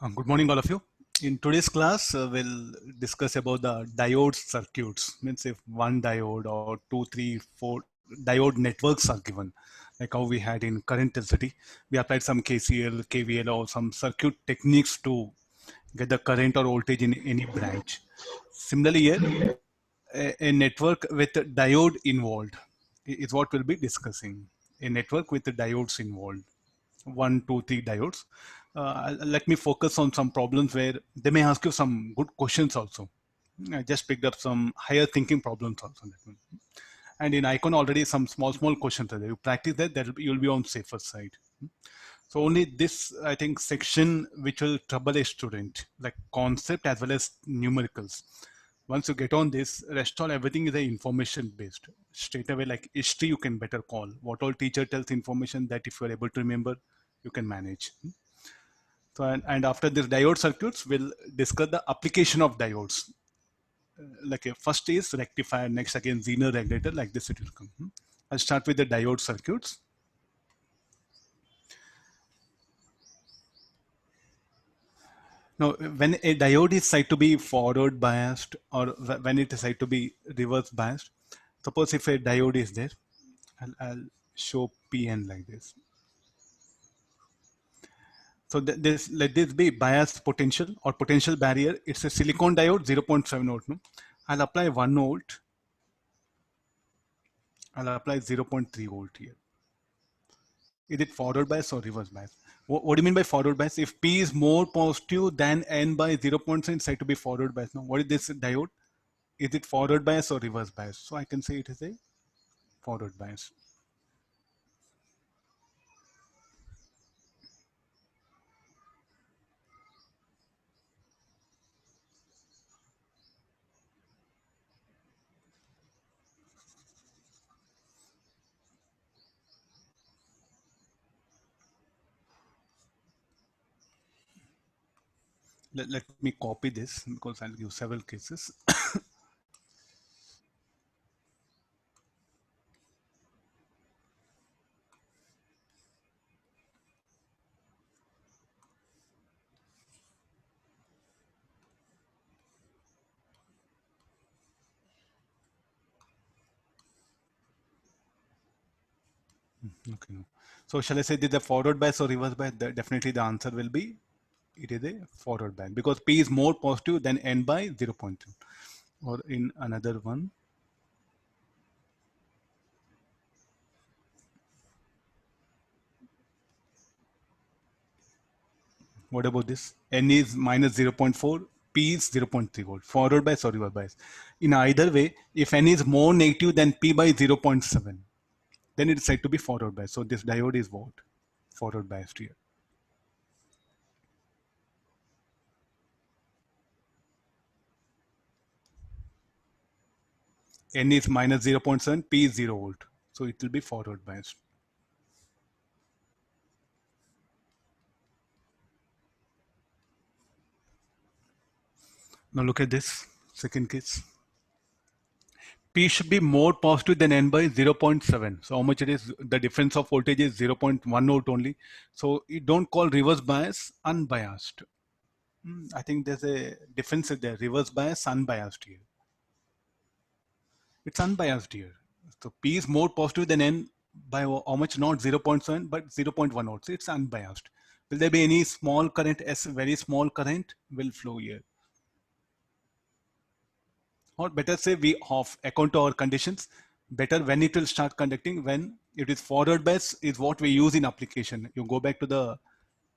Good morning, all of you. In today's class, we'll discuss about the diode circuits. Means if one diode or two, three, four diode networks are given, like how we had in current density, we applied some KCL, KVL, or some circuit techniques to get the current or voltage in any branch. Similarly, here, a network with a diode involved is what we'll be discussing. A network with the diodes involved. One, two, three diodes. Let me focus on some problems where they may ask you some good questions also. I just picked up some higher thinking problems also. And in Icon already some small questions are there. You practice that, you'll be on safer side. So only this, I think, section which will trouble a student, like concept as well as numericals. Once you get on this, rest all everything is a information based. Straight away, like history, you can better call. What all teacher tells information that if you are able to remember, you can manage. So and after this diode circuits, we'll discuss the application of diodes. Like first is rectifier, next again Zener regulator, like this it will come. I'll start with the diode circuits. Now, when a diode is said to be forward biased or when it is said to be reverse biased, suppose if a diode is there, I'll show PN like this. So this let this be bias potential or potential barrier. It's a silicon diode 0.7 volt. No? I'll apply 1 volt. I'll apply 0.3 volt here. Is it forward bias or reverse bias? What do you mean by forward bias? If P is more positive than N by 0.7, it's said to be forward bias. Now, what is this diode? Is it forward bias or reverse bias? So I can say it is a forward bias. Let me copy this because I'll give several cases. Okay. No. So shall I say this is a forward bias or reverse bias? Definitely the answer will be it is a forward bias because P is more positive than N by 0.2. Or in another one, what about this? N is minus 0.4, P is 0.3 volt. Forward bias or reverse bias. In either way, if N is more negative than P by 0.7, then it is said to be forward bias. So this diode is what? Forward biased here. N is minus 0.7, P is 0 volt. So it will be forward biased. Now look at this second case. P should be more positive than N by 0.7. So how much it is? The difference of voltage is 0.1 volt only. So you don't call reverse bias unbiased. I think there's a difference there. Reverse bias, unbiased here. It's unbiased here. So P is more positive than N by how much? Not 0.7, but 0.1 volt. So it's unbiased. Will there be any small current? S, very small current will flow here. Or better say we off account to our conditions. Better when it will start conducting when it is forward bias is what we use in application. You go back to the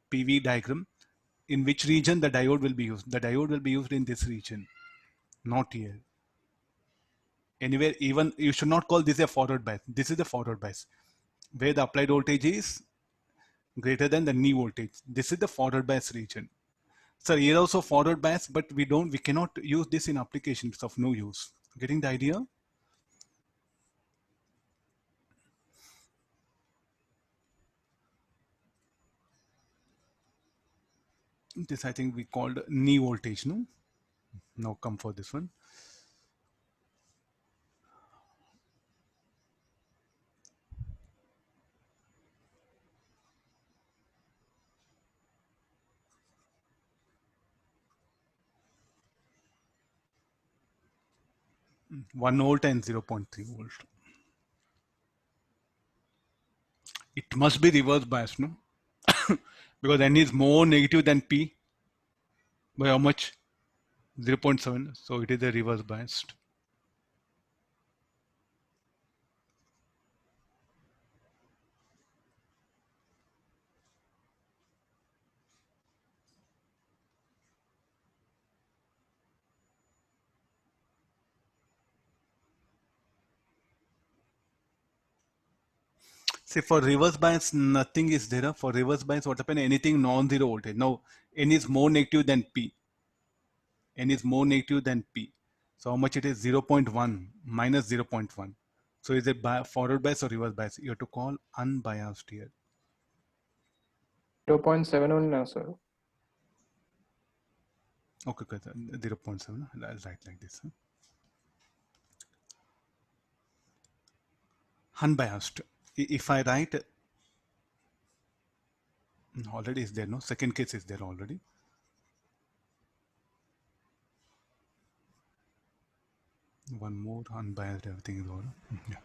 PV diagram. In which region the diode will be used? The diode will be used in this region, not here. Anywhere, even you should not call this a forward bias. This is a forward bias where the applied voltage is greater than the knee voltage. This is the forward bias region. So here also forward bias, but we cannot use this in applications of no use. Getting the idea? This I think we called knee voltage, no? Now come for this one. 1 volt and 0.3 volt. It must be reverse bias, no? Because N is more negative than P by how much? 0.7. So it is a reverse biased. See, for reverse bias, nothing is there. For reverse bias, what happens? Anything non-zero voltage. Now, N is more negative than P. N is more negative than P. So how much it is? 0.1 minus 0.1. So is it forward bias or reverse bias? You have to call unbiased here. 0.71 now, sir. Okay, 0.7. I'll write like this. Unbiased. If I write, already is there, no? Second case is there already. One more unbiased, everything is over. Yeah.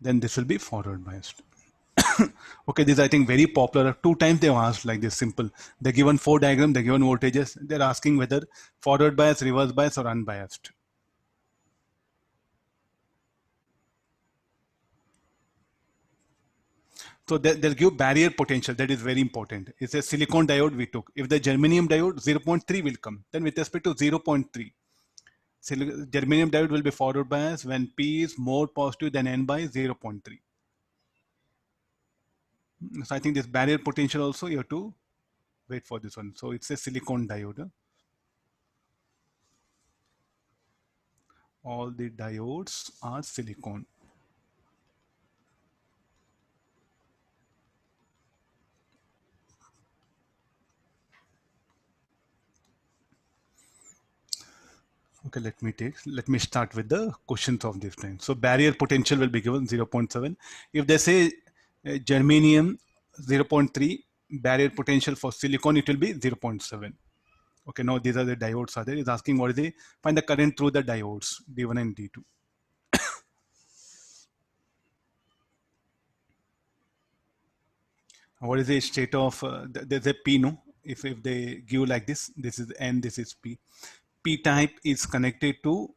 Then this will be forward biased. Okay, this is, I think, very popular. 2 times they've asked like this, simple. They're given 4 diagrams, they're given voltages. They're asking whether forward bias, reverse bias, or unbiased. So they'll give barrier potential. That is very important. It's a silicon diode we took. If the germanium diode, 0.3 will come. Then with respect to 0.3, germanium diode will be forward bias when P is more positive than N by 0.3. So I think this barrier potential also you have to wait for this one. So it's a silicon diode. All the diodes are silicon. Okay, let me start with the questions of this time. So barrier potential will be given 0.7. If they say germanium 0.3, barrier potential for silicon, it will be 0.7. Okay, now these are the diodes are there. It's asking what is the, find the current through the diodes, D1 and D2. What is the state of, there's a P, no? If they give like this is N, this is P. P type is connected to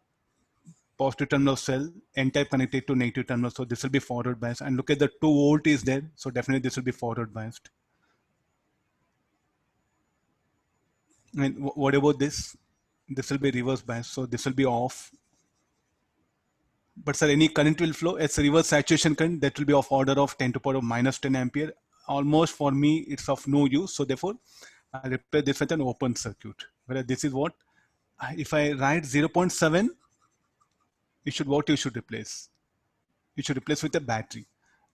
positive terminal of cell, N type connected to negative terminal. So this will be forward biased. And look at the 2 volt is there. So definitely this will be forward biased. And what about this? This will be reverse biased. So this will be off. But sir, any current will flow. It's a reverse saturation current that will be of order of 10 to the power of minus 10 ampere. Almost for me, it's of no use. So therefore, I replace this with an open circuit. Whereas this is what, if I write 0.7, you should replace? You should replace with a battery.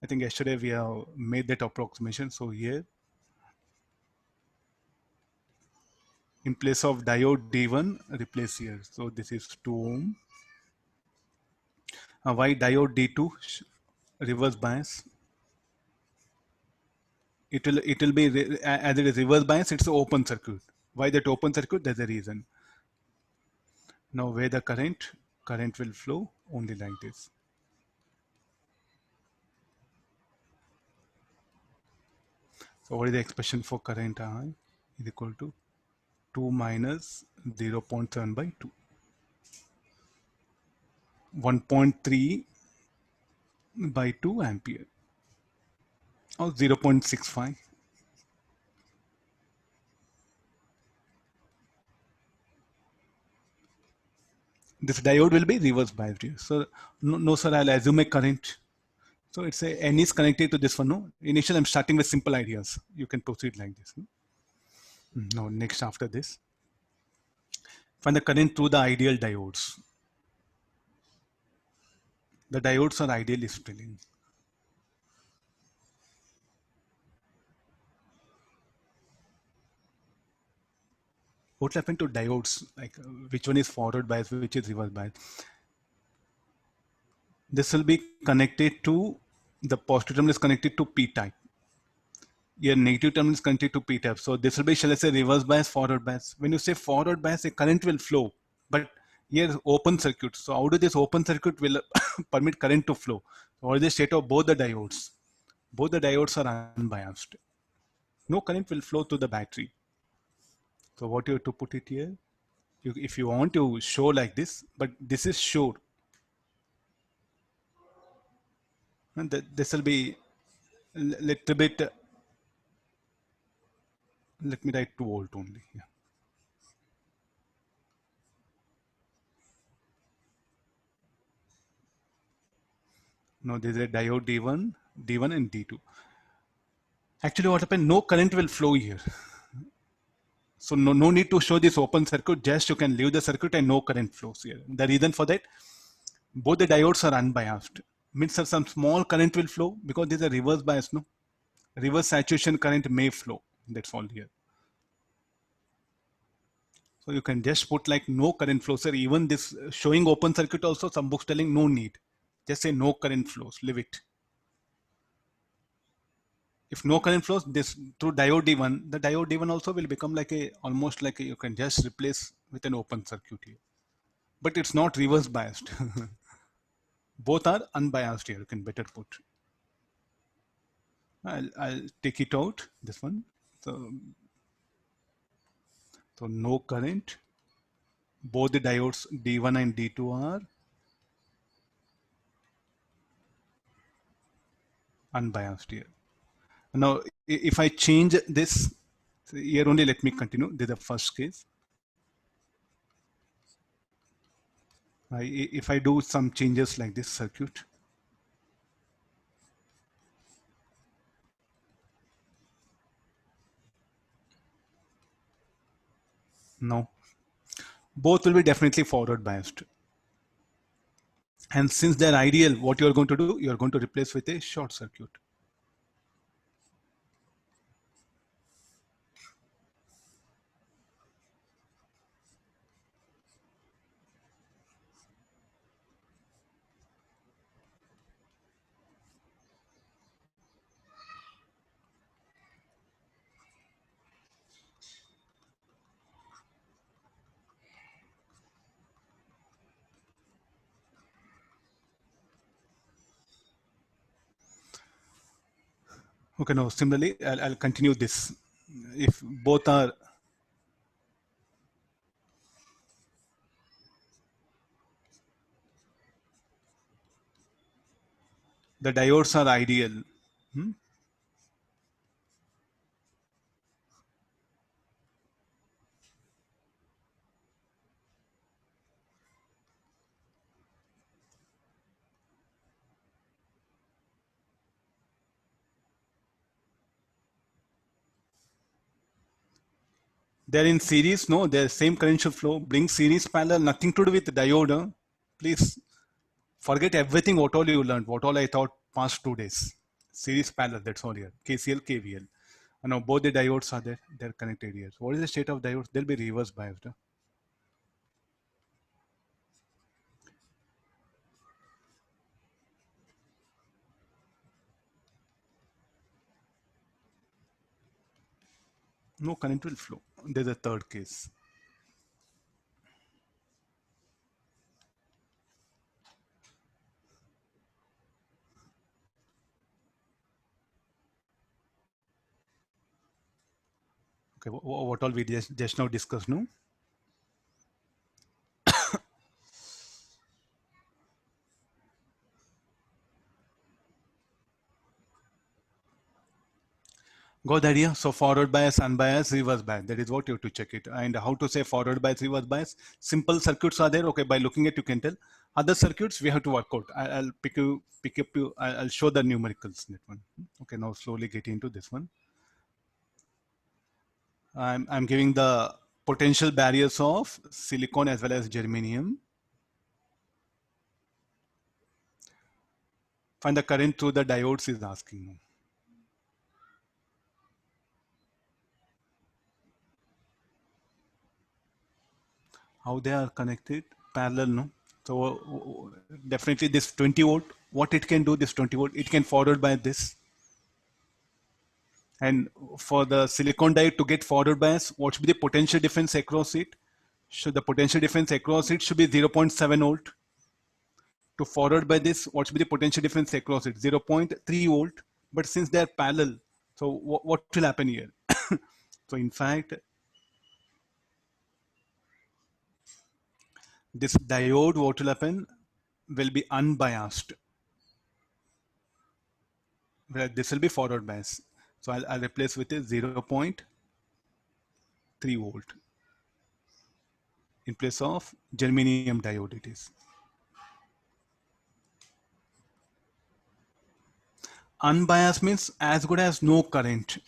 I think yesterday we have made that approximation. So here, in place of diode D1, replace here. So this is 2 ohm. Why diode D2? Reverse bias. It will be, as it is reverse bias, it's an open circuit. Why that open circuit? There's a reason. Now where the current will flow only like this. So what is the expression for current I is equal to 2 minus 0.7 by 2. 1.3 by 2 ampere or 0.65. This diode will be reverse biased here. So no sir, I'll assume a current. So it's a N is connected to this one. No, initially I'm starting with simple ideas. You can proceed like this. No? Now next after this, find the current through the ideal diodes. The diodes are ideally splitting. What happened to diodes? Like which one is forward bias, which is reverse bias? This will be connected to, the positive terminal is connected to P type. Your negative terminal is connected to p type. So this will be, shall I say, reverse bias, forward bias. When you say forward bias, a current will flow, but here open circuit. So how do this open circuit will permit current to flow? What is the state of both the diodes? Both the diodes are unbiased. No current will flow to the battery. So what you have to put it here? If you want to show like this, but this is sure. And this will be a little bit, let me write 2 volt only. Yeah. No, there's a diode D1 and D2. Actually, what happened? No current will flow here. So no need to show this open circuit. Just you can leave the circuit and no current flows here. The reason for that, both the diodes are unbiased. Means that some small current will flow because there's a reverse bias. No, reverse saturation current may flow. That's all here. So you can just put like no current flows. Sir, even this showing open circuit also, some books telling no need. Just say no current flows. Leave it. If no current flows, this through diode D1, the diode D1 also will become like a almost like a, you can just replace with an open circuit here. But it's not reverse biased. Both are unbiased here. You can better put. I'll take it out. This one. So no current. Both the diodes D1 and D2 are unbiased here. Now, if I change this here only, let me continue. This is the first case. If I do some changes like this circuit, no, both will be definitely forward biased. And since they're ideal, what you're going to do, you're going to replace with a short circuit. Okay, now similarly, I'll continue this. If both are the diodes are ideal. Hmm? They're in series, no, they're same current should flow. Bring series parallel, nothing to do with diode. Huh? Please forget everything what all you learned, what all I thought past 2 days. Series parallel, that's all here. KCL, KVL. And now both the diodes are there, they're connected here. So what is the state of diodes? They'll be reverse biased. Huh? No current will flow. There's a third case. Okay, what all we just now discussed, no? Got the idea? So forward bias, unbiased, reverse bias. That is what you have to check it. And how to say forward bias, reverse bias? Simple circuits are there. Okay, by looking at you can tell. Other circuits we have to work out. I'll pick up you. I'll show the numericals. That one. Okay, now slowly get into this one. I'm giving the potential barriers of silicon as well as germanium. Find the current through the diodes is asking. How they are connected? Parallel, no? So definitely this 20 volt, what it can do, this 20 volt, it can forward by this. And for the silicon diode to get forward bias, what should be the potential difference across it? Should the potential difference across it should be 0.7 volt. To forward by this, what should be the potential difference across it? 0.3 volt. But since they are parallel, so what will happen here? So in fact, this diode, what will happen, will be unbiased. Where this will be forward bias. So I'll replace with a 0.3 volt in place of germanium diode it is. Unbiased means as good as no current.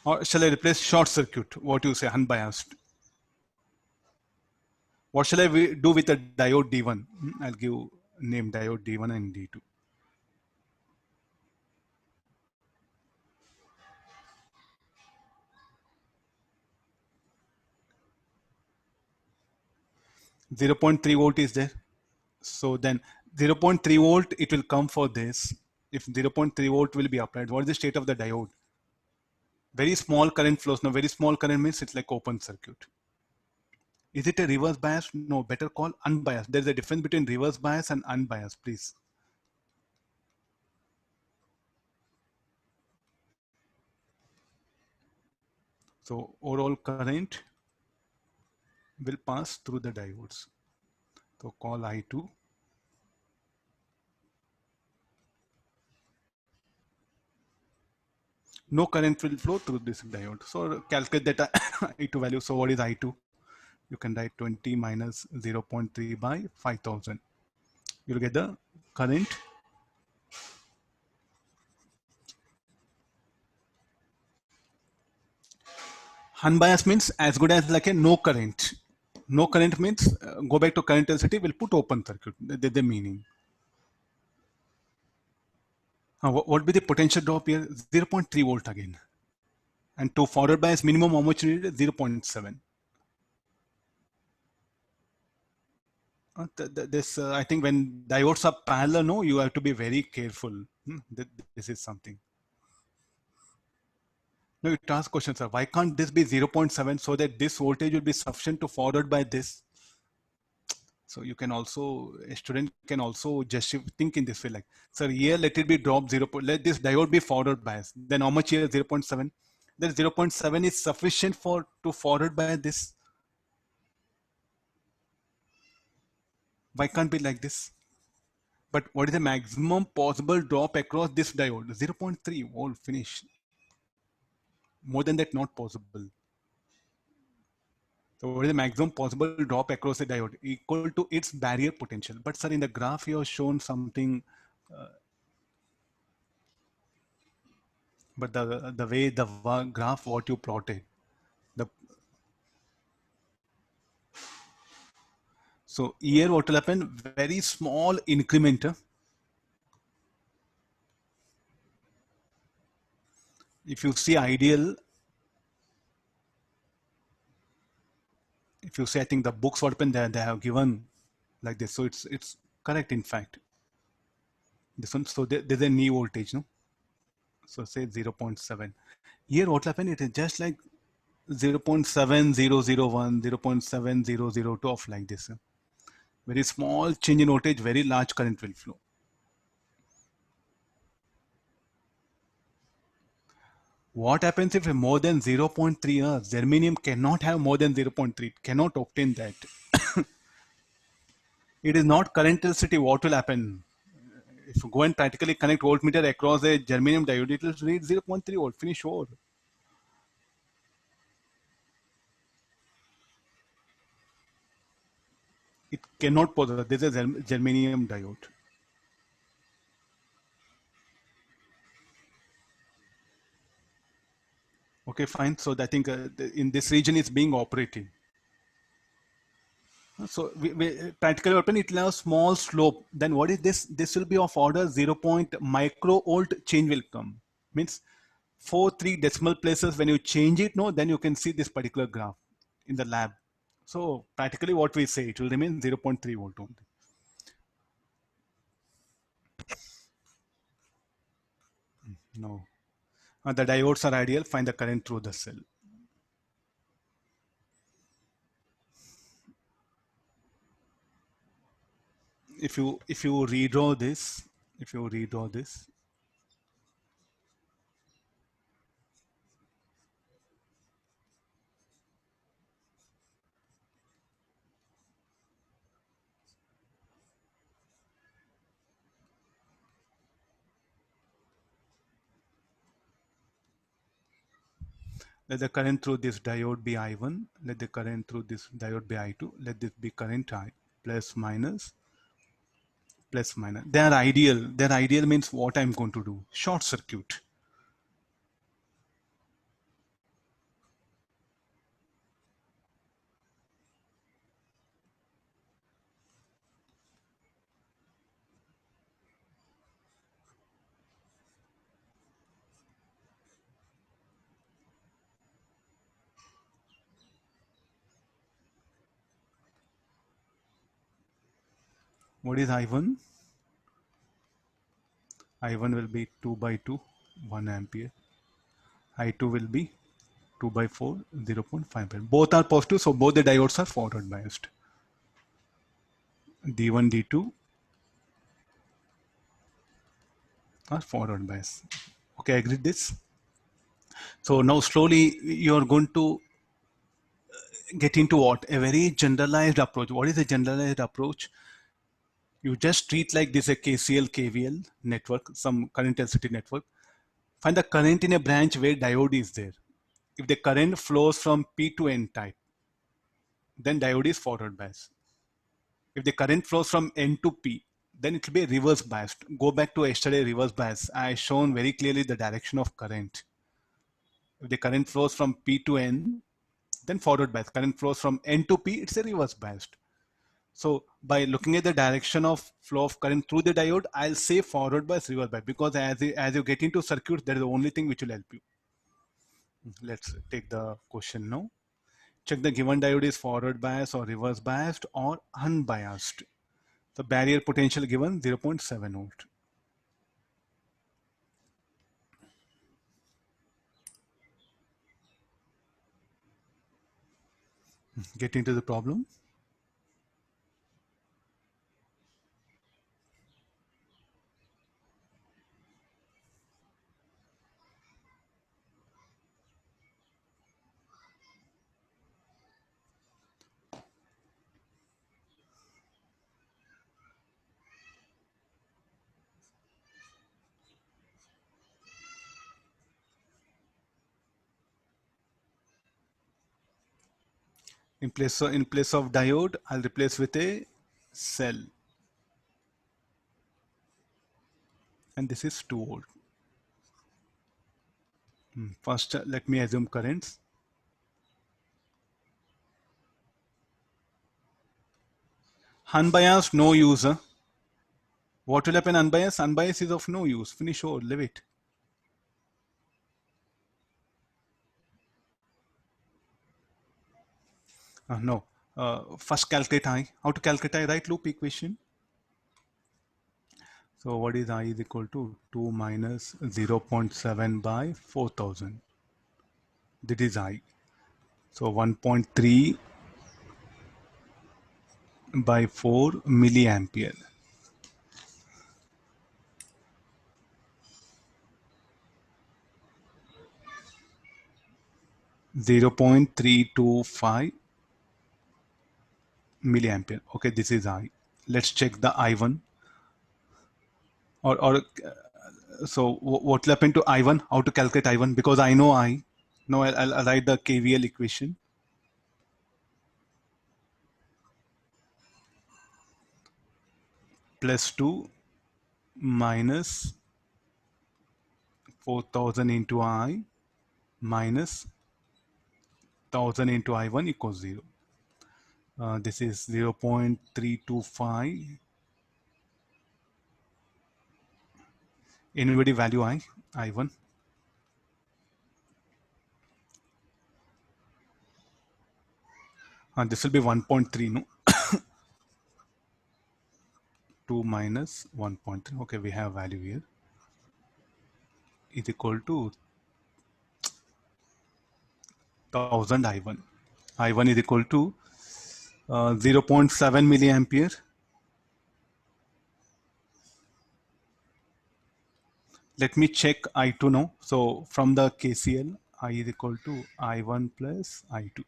Or shall I replace short circuit? What do you say, unbiased? What shall I do with the diode D1? I'll give name diode D1 and D2. Zero point 0.3 volt is there. So then 0.3 volt, it will come for this. If 0.3 volt will be applied, what is the state of the diode? Very small current flows. Now, very small current means it's like open circuit. Is it a reverse bias? No, better call unbiased. There's a difference between reverse bias and unbiased, please. So overall current will pass through the diodes. So call I2. No current will flow through this diode. So calculate that I2 value. So what is I2? You can write 20 minus 0.3 by 5000. You'll get the current. Unbiased means as good as like a no current. No current means go back to current density, we'll put open circuit. That's the meaning. What would be the potential drop here? 0.3 volt again. And to forward bias minimum how much needed? 0.7. This I think when diodes are parallel, no, you have to be very careful. This is something. No, it asks questions, sir. Why can't this be 0.7 so that this voltage will be sufficient to forward by this? So you can also, a student can also just think in this way like, sir, here let it be drop 0. Let this diode be forward bias. Then how much here? 0.7. Then 0.7 is sufficient for to forward by this. Why can't be like this? But what is the maximum possible drop across this diode? 0.3 volt finish. More than that, not possible. So what is the maximum possible drop across a diode? Equal to its barrier potential. But sir, in the graph you have shown something, but the way the graph what you plotted, the so here what will happen? Very small increment. If you see ideal, if you say I think the books what happened there they have given like this, so it's correct in fact. This one, so there's a knee voltage, no? So say 0.7. Here what will happen? It is just like 0.7001, 0.7002 of like this. Very small change in voltage, very large current will flow. What happens if more than 0.3 hours? Germanium cannot have more than 0.3. It cannot obtain that. It is not current density. What will happen? If you go and practically connect voltmeter across a germanium diode, it will read 0.3 volt. Finish over. It cannot possess. This is a germanium diode. Okay, fine. So I think in this region it's being operated. So we practically open it will have small slope. Then what is this? This will be of order 0. Microvolt change will come. Means 3 decimal places. When you change it, no, then you can see this particular graph in the lab. So practically what we say, it will remain 0.3 volt only. No. The diodes are ideal. Find the current through the cell. If you redraw this, if you redraw this, let the current through this diode be I1. Let the current through this diode be I2. Let this be current I, plus minus, plus minus. They are ideal. Their ideal means what I'm going to do? Short circuit. What is I1? I1 will be 2 by 2, 1 ampere. I2 will be 2 by 4, 0.5. Both are positive, so both the diodes are forward biased. D1, D2 are forward biased. Okay, I agree this. So now slowly you're going to get into what? A very generalized approach. What is a generalized approach? You just treat like this a KCL, KVL network, some current density network. Find the current in a branch where diode is there. If the current flows from P to N type, then diode is forward biased. If the current flows from N to P, then it will be reverse biased. Go back to yesterday reverse bias. I shown very clearly the direction of current. If the current flows from P to N, then forward bias. Current flows from N to P, it's a reverse biased. So by looking at the direction of flow of current through the diode, I'll say forward bias, reverse bias, because as you get into circuits, that is the only thing which will help you. Let's take the question now. Check the given diode is forward biased or reverse biased or unbiased. The barrier potential given 0.7 volt. Get into the problem. In place of diode, I'll replace with a cell, and this is 2 volt. First, let me assume currents. Unbiased, no use. What will happen unbiased? Unbiased is of no use. Finish or leave it. No. First calculate I. How to calculate I? Right loop equation. So what is I is equal to 2 minus 0.7 by 4000. That is I. So 1.3 by 4 milliampere. Zero point 325 milliampere. Okay, this is I. Let's check the I1. Or so what will happen to I1? How to calculate I1? Because I know I. Now I'll write the KVL equation. Plus 2 minus 4000 into I minus 1000 into I1 equals 0. This is 0.325. Anybody value I1? This will be 1.3, no? 2 minus 1.3. Okay, we have value here. is equal to 1000 I1. I1 is equal to 0.7 milliampere. Let me check I2 now. So from the KCL, I is equal to I1 plus I2.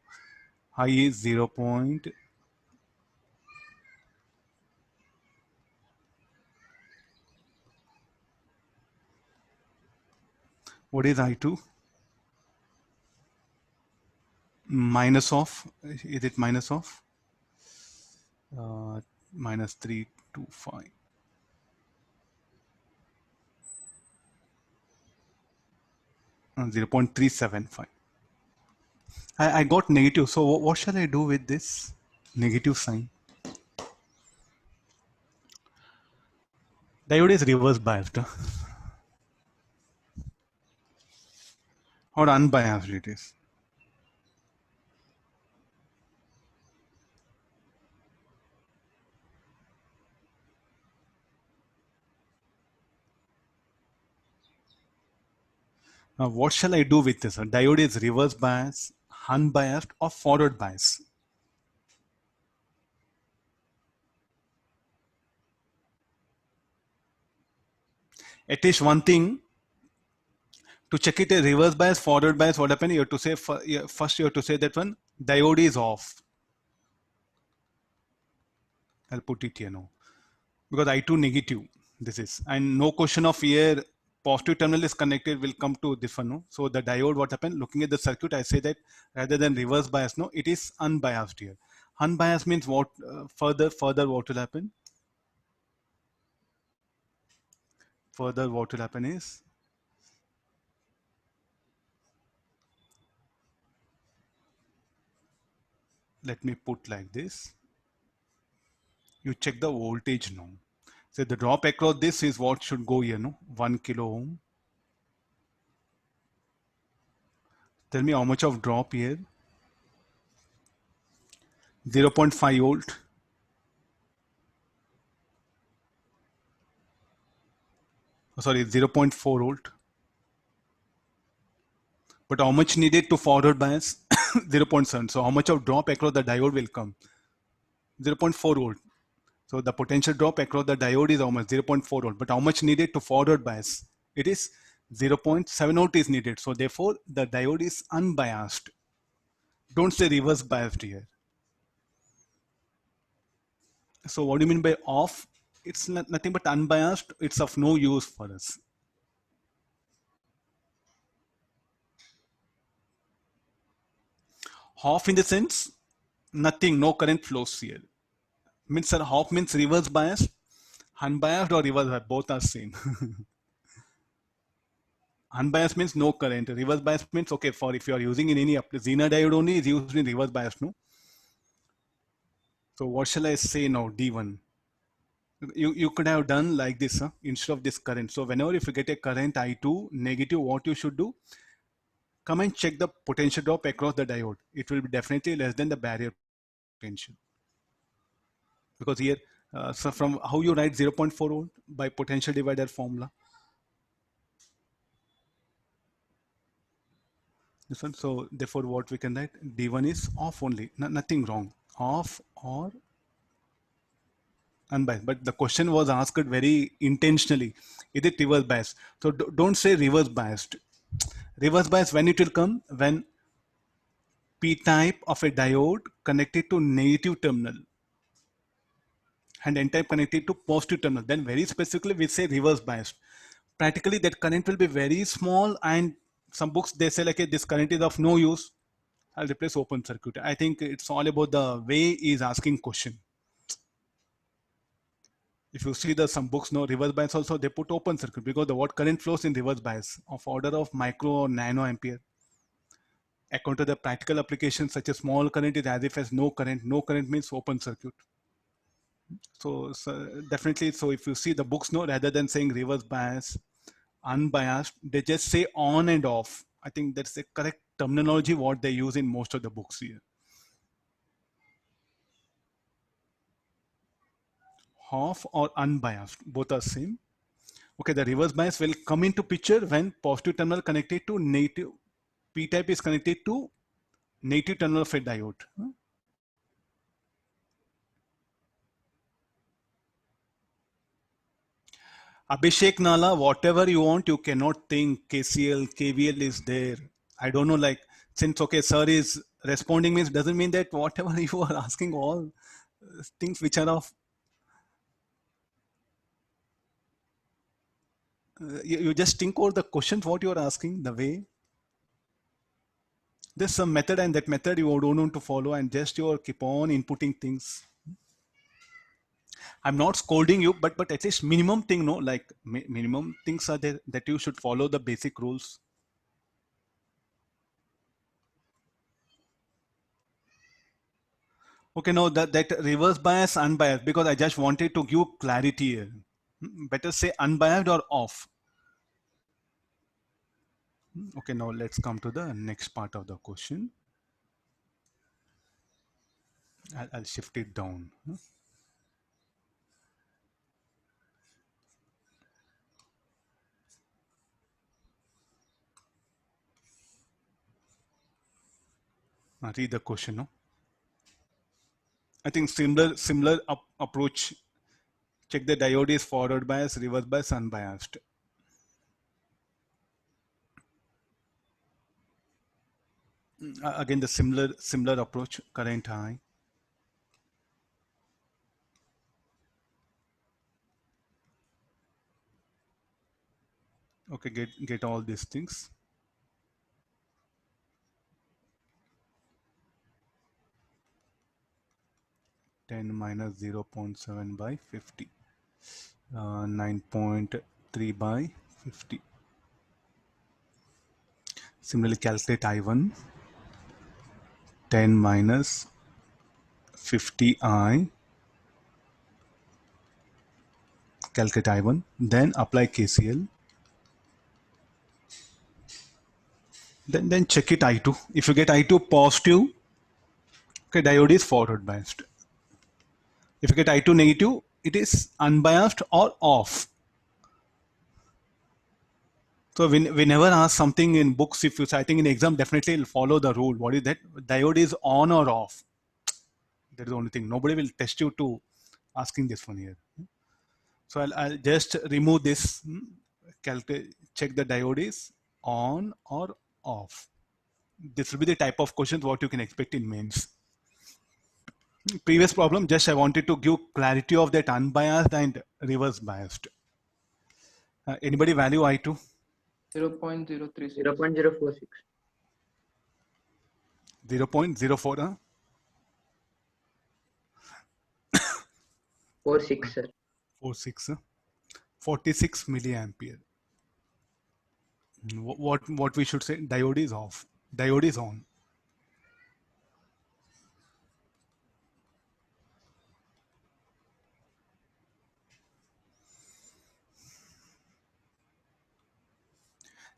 I is 0. What is I2? Minus of, is it minus of? Minus 325. 0.375. I got negative. So what shall I do with this negative sign? Diode is reverse biased, or unbiased it is. Now what shall I do with this? Diode is reverse bias, unbiased, or forward bias. At least one thing to check it a reverse bias, forward bias, what happened? You have to say first you have to say that one diode is off. I'll put it here now because I2 negative. This is, and no question of here positive terminal is connected will come to this one. No? So the diode, what happened? Looking at the circuit, I say that rather than reverse bias, no, it is unbiased here. Unbiased means what? Further, what will happen? Further, what will happen is, let me put like this. You check the voltage now. So the drop across this is what should go here, no? 1 kilo ohm. Tell me how much of drop here? 0.5 volt. Oh, sorry, 0.4 volt. But how much needed to forward bias? 0.7. So how much of drop across the diode will come? 0.4 volt. So the potential drop across the diode is how much? 0.4 volt. But how much needed to forward bias? It is 0.7 volt is needed. So therefore the diode is unbiased. Don't say reverse biased here. So what do you mean by off? It's nothing but unbiased. It's of no use for us. Off in the sense, nothing, no current flows here. Means sir, off means reverse bias, unbiased or reverse bias, both are same. Unbiased means no current. Reverse bias means okay for if you are using in any Zener diode only is used in reverse bias, no? So what shall I say now? D1. You could have done like this instead of this current. So whenever if you get a current I2 negative, what you should do? Come and check the potential drop across the diode. It will be definitely less than the barrier potential. Because here, so from how you write 0.4 volt by potential divider formula. This one. So therefore, what we can write D1 is off only, nothing wrong. Off or unbiased. But the question was asked very intentionally. Is it reverse bias? So don't say reverse biased. Reverse bias when it will come when p-type of a diode connected to negative terminal and n-type connected to positive terminal. Then very specifically we say reverse biased. Practically that current will be very small, and some books they say like hey, this current is of no use. I'll replace open circuit. I think it's all about the way is asking question. If you see the some books no reverse bias also they put open circuit because the what current flows in reverse bias of order of micro or nano ampere. According to the practical applications such as small current is as if as no current. No current means open circuit. So definitely, so if you see the books, no, rather than saying reverse bias, unbiased, they just say on and off. I think that's the correct terminology what they use in most of the books here. Off or unbiased, both are same. Okay, the reverse bias will come into picture when positive terminal connected to negative, p-type is connected to negative terminal of a diode. Abhishek Nala, whatever you want, you cannot think KCL, KVL is there. I don't know, like, since, okay, sir is responding means doesn't mean that whatever you are asking, all things which are of, you just think over the questions, what you are asking, the way. There's some method and that method you don't want to follow and just you keep on inputting things. I'm not scolding you, but at least minimum thing, no, like minimum things are there that you should follow the basic rules. Okay, no, that reverse bias, unbiased, because I just wanted to give clarity here. Better say unbiased or off. Okay, now let's come to the next part of the question. I'll shift it down. Read the question. No, I think similar approach. Check the diode is forward bias, reverse bias, unbiased. Again, the similar approach. Current high. Okay, get all these things. 10 minus 0.7 by 50. 9.3 by 50. Similarly, calculate I1. 10 minus 50i. Calculate I1. Then apply KCL. Then check it I2. If you get I2 positive, okay, diode is forward biased. If you get I2 negative, it is unbiased or off. So we never ask something in books. If you say, I think in exam, definitely will follow the rule. What is that? Diode is on or off. That is the only thing. Nobody will test you to asking this one here. So I'll just remove this. Check the diode is on or off. This will be the type of questions what you can expect in mains. Previous problem, just I wanted to give clarity of that unbiased and reverse biased. Anybody value I2? 0.036. 0.046. 0.04, huh? 46, sir. 46, 46 milliampere. What we should say? Diode is off. Diode is on.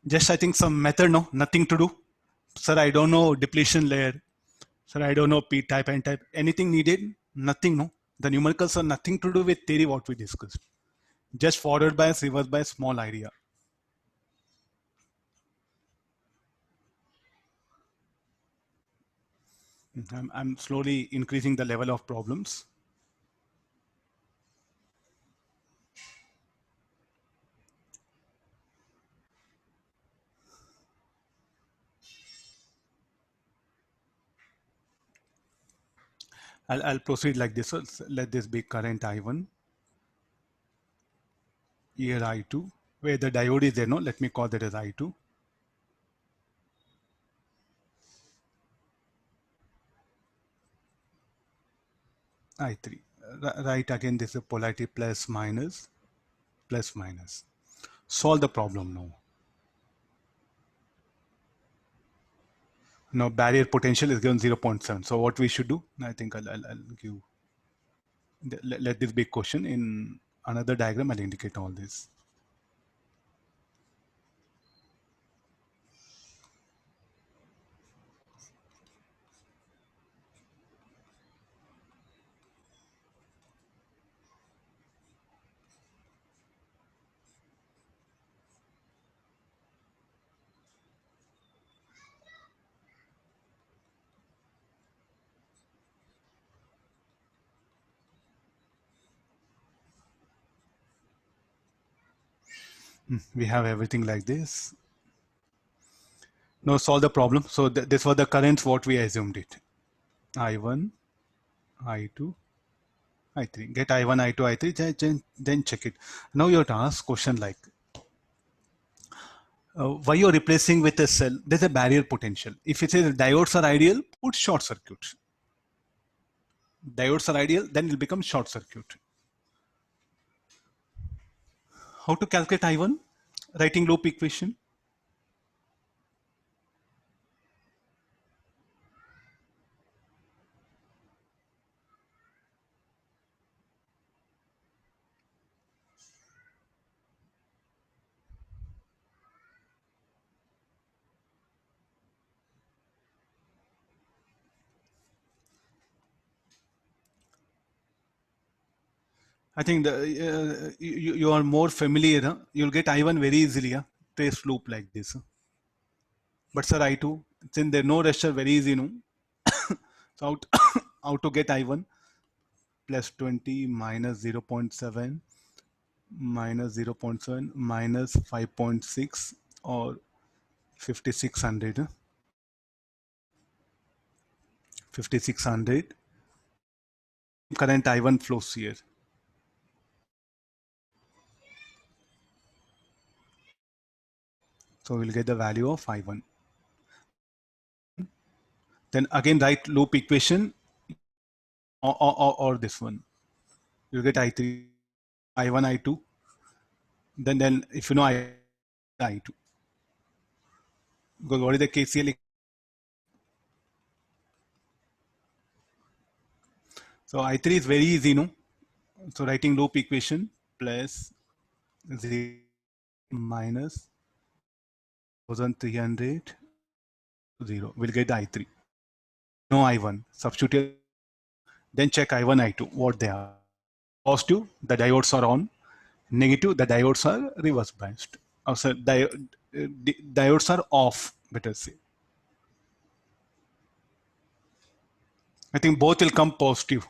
Just I think some method, no, nothing to do. Sir, I don't know depletion layer. Sir, I don't know p-type, n-type. Anything needed? Nothing, no. The numericals are nothing to do with theory what we discussed. Just forward bias, reverse bias, small idea. I'm slowly increasing the level of problems. I'll proceed like this. So let this be current I1, here I2, where the diode is there, no? Let me call that as I2. I3. Right, again, this is polarity plus minus, plus minus. Solve the problem now. Now barrier potential is given 0.7. So what we should do? I think I'll give, let this be question. In another diagram, I'll indicate all this. We have everything like this. Now solve the problem. So this was the currents what we assumed it. I1, I2, I3. Get I1, I2, I3, then check it. Now you have to ask question like, why you're replacing with a cell? There's a barrier potential. If it says diodes are ideal, put short circuit. Diodes are ideal, then it will become short circuit. How to calculate I1? Writing loop equation. I think you are more familiar. Huh? You'll get I1 very easily. Huh? Trace loop like this. Huh? But sir, I2, since there no resistor, very easy. No? So how to get I1? Plus 20 minus 0.7 minus 0.7 minus 5.6 or 5600. 5600. Current I1 flows here. So we'll get the value of I1. Then again write loop equation or this one. You'll get I3, I1, I2. Then if you know I2. Because what is the KCL? So I3 is very easy, no? So writing loop equation plus 0 minus 1300 0. We'll get I3. No I1. Substitute. Then check I1, I2, what they are. Positive, the diodes are on. Negative, the diodes are reverse biased. Also, diodes are off, better say. I think both will come positive.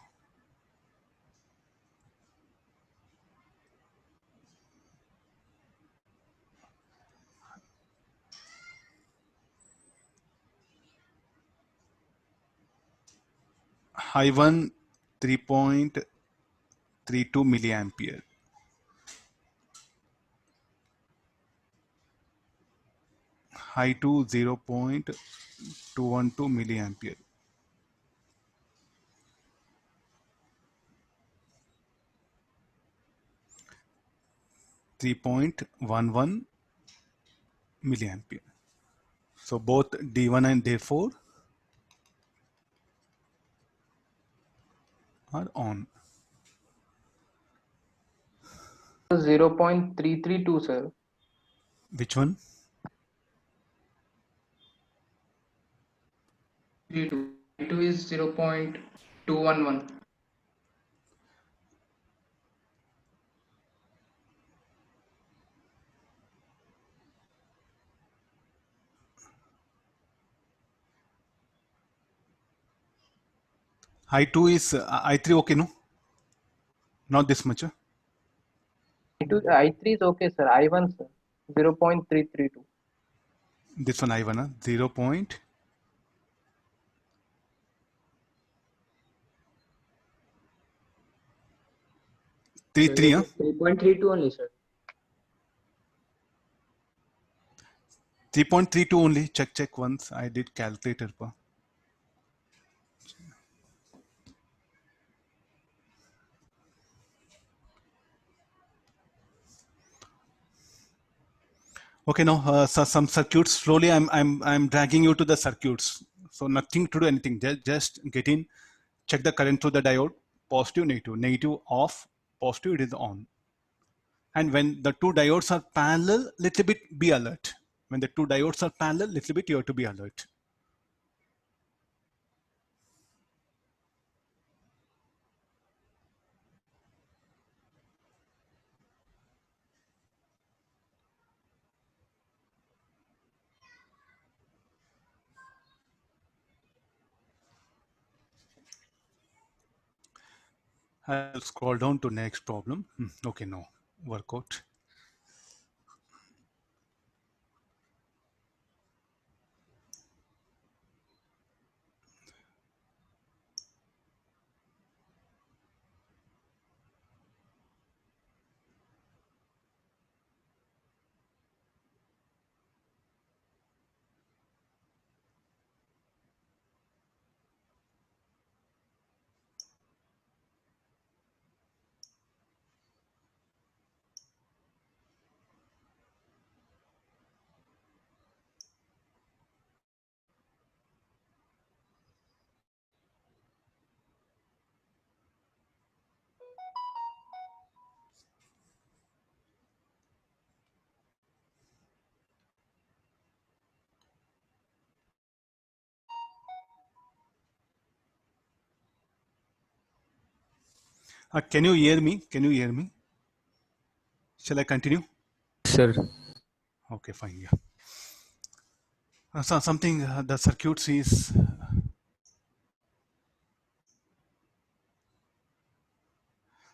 I1 3.32 milliampere. I2 0.212 milliampere. 3.11 milliampere. So both D1 and D4 are on. 0.332, sir. Which one? 32. I2 is 0.211. I2 is I3 okay, no? Not this much. Huh? I3 is okay, sir. I1, sir. 0.332. This one I1, huh? 0.33. It Huh? is 3.32 only, sir. 3.32 only. Check once. I did calculator. Pa. Okay, now so some circuits. Slowly, I'm dragging you to the circuits. So nothing to do anything. Just get in, check the current through the diode. Positive, negative. Negative off. Positive, it is on. And when the two diodes are parallel, little bit be alert. When the two diodes are parallel, little bit you have to be alert. I'll scroll down to next problem. Okay, no, workout. Can you hear me? Can you hear me? Shall I continue? Sir. Okay, fine. Yeah. So something the circuits is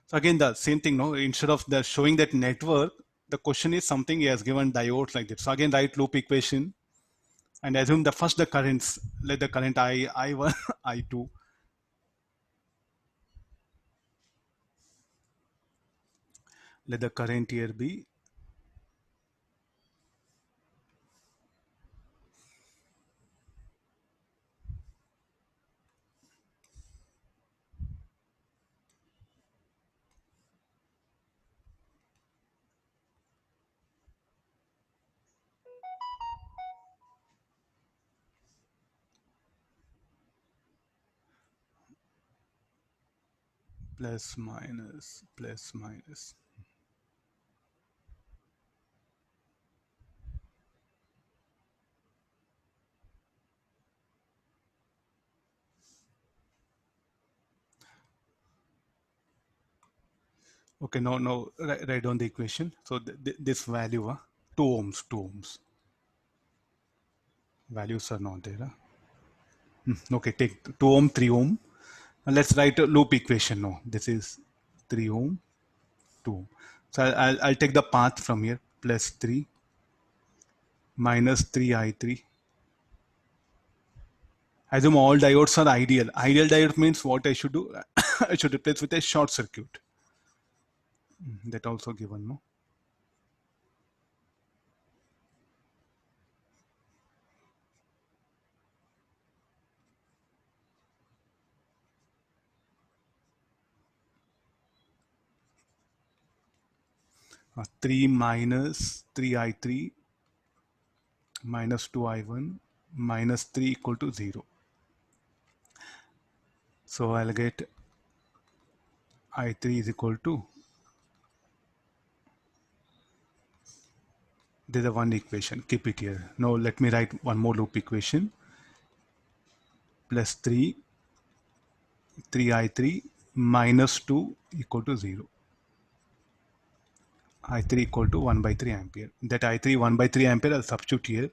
so again the same thing. No, instead of the showing that network, the question is something he has given diodes like this. So again, write loop equation and assume the first the currents. Let the current I1, I2. Let the current here be plus minus plus minus. Okay, no, write down the equation. So this value, 2 ohms, 2 ohms. Values are not there. Okay, take 2 ohm, 3 ohm. Let's write a loop equation now. This is 3 ohm, 2. So I'll take the path from here, plus 3 minus 3i3. Assume all diodes are ideal. Ideal diode means what I should do? I should replace with a short circuit. That also given, no? 3 minus 3i3 minus 2i1 minus 3 equal to 0. So I'll get I3 is equal to, there's a one equation, keep it here. Now let me write one more loop equation, plus 3, 3i3 minus 2 equal to 0. I3 equal to 1 by 3 ampere. That I3 1 by 3 ampere I'll substitute here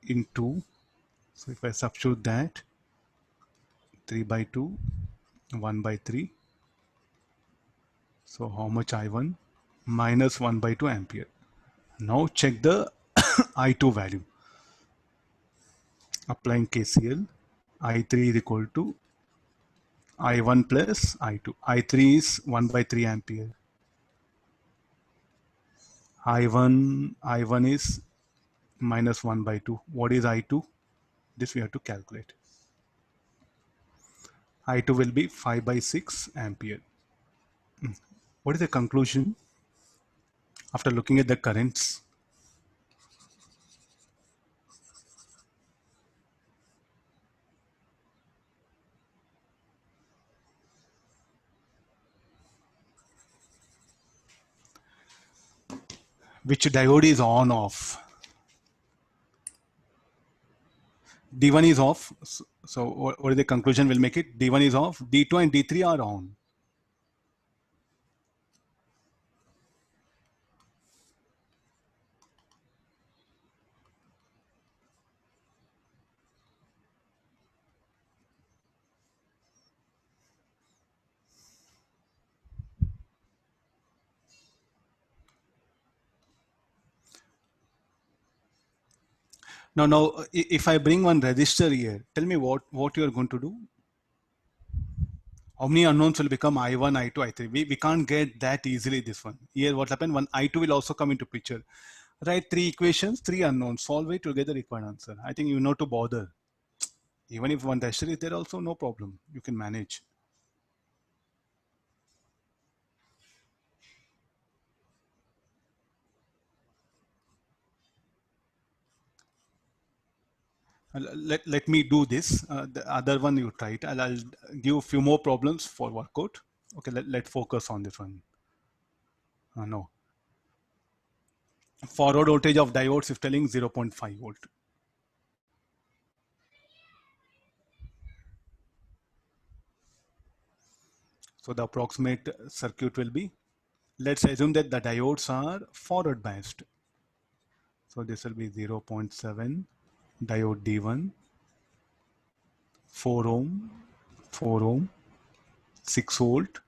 in 2. So if I substitute that, 3 by 2, 1 by 3. So how much I1? Minus 1 by 2 ampere. Now check the I2 value. Applying KCL, I3 is equal to I1 plus I2. I3 is 1 by 3 ampere. I1 is minus 1 by 2. What is I2? This we have to calculate. I2 will be 5 by 6 ampere. What is the conclusion after looking at the currents? Which diode is on off? D1 is off. So what is the conclusion? We'll make it. D1 is off. D2 and D3 are on. Now, if I bring one resistor here, tell me what you are going to do. How many unknowns will become I1, I2, I3? We can't get that easily this one. Here what happened, one I2 will also come into picture. Write 3 equations, 3 unknowns, solve it, you'll get the required answer. I think you know to bother. Even if one resistor is there also, no problem. You can manage. Let me do this. The other one you try it. I'll give a few more problems for workout. Okay, let's focus on this one. No. Forward voltage of diodes is telling 0.5 volt. So the approximate circuit will be, let's assume that the diodes are forward biased. So this will be 0.7 diode D1, 4 ohm, 4 ohm, 6 volt.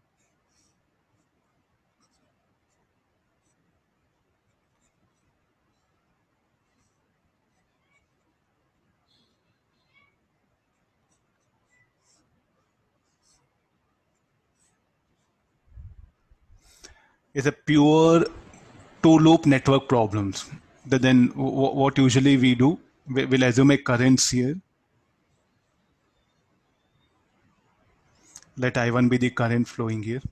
Is a pure two loop network problems. Then what usually we do, we'll assume a currents here. Let I1 be the current flowing here.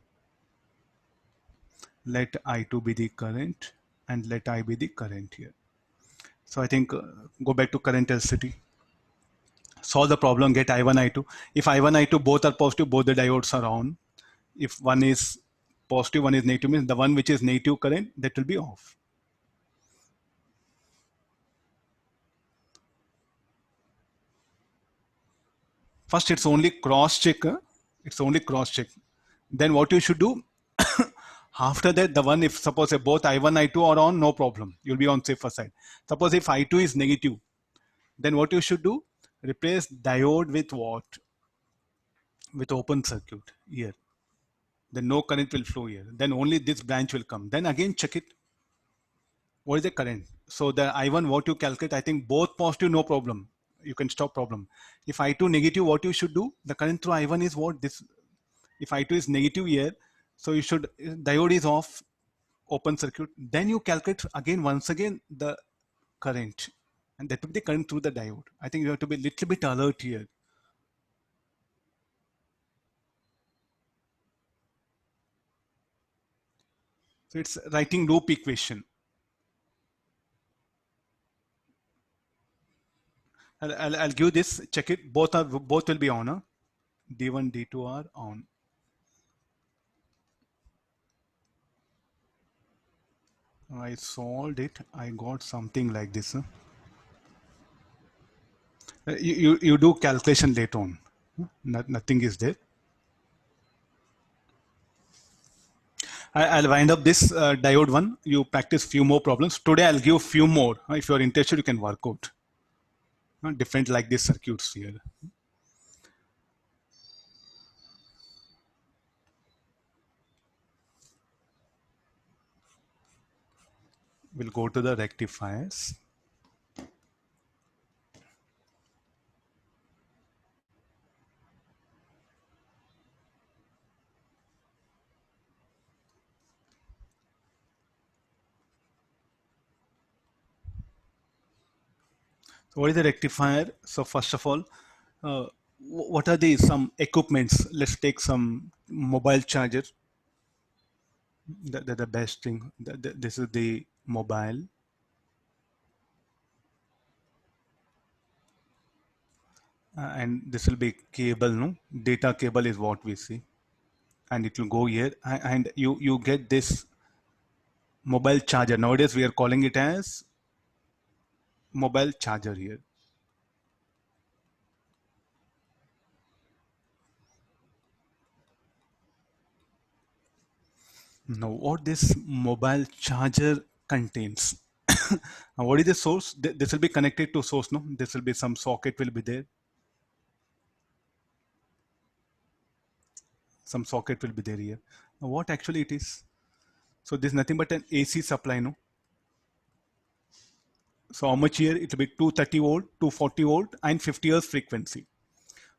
Let I2 be the current and let I be the current here. So I think go back to current density. Solve the problem, get I1, I2. If I1, I2 both are positive, both the diodes are on. If one is positive, one is negative, means the one which is negative current, that will be off. First, it's only cross check. It's only cross check. Then what you should do, after that, the one, if suppose both I1, I2 are on, no problem. You'll be on safer side. Suppose if I2 is negative, then what you should do, replace diode with what? With open circuit here. Then no current will flow here. Then only this branch will come. Then again check it. What is the current? So the I1, what you calculate, I think both positive, no problem. You can stop problem. If I2 negative, what you should do? The current through I1 is what? This. If I2 is negative here, so you should, diode is off, open circuit. Then you calculate again, once again, the current. And that will be the current through the diode. I think you have to be a little bit alert here. So it's writing loop equation. I'll give this, check it. Both will be on. Huh? D1, D2 are on. I solved it. I got something like this. Huh? You do calculation later on. Nothing is there. I'll wind up this diode one. You practice few more problems. Today I'll give few more. If you're interested, you can work out. Different like these circuits here. We'll go to the rectifiers. So what is the rectifier? So first of all, what are these? Some equipments. Let's take some mobile charger. The best thing. This is the mobile. And this will be cable, no? Data cable is what we see. And it will go here. And you get this mobile charger. Nowadays we are calling it as mobile charger here. Now what this mobile charger contains. What is the source? This will be connected to source, no? This will be some socket will be there. Some socket will be there here. Now what actually it is? So this is nothing but an AC supply, no? So how much here? It will be 230 volt, 240 volt and 50 hertz frequency.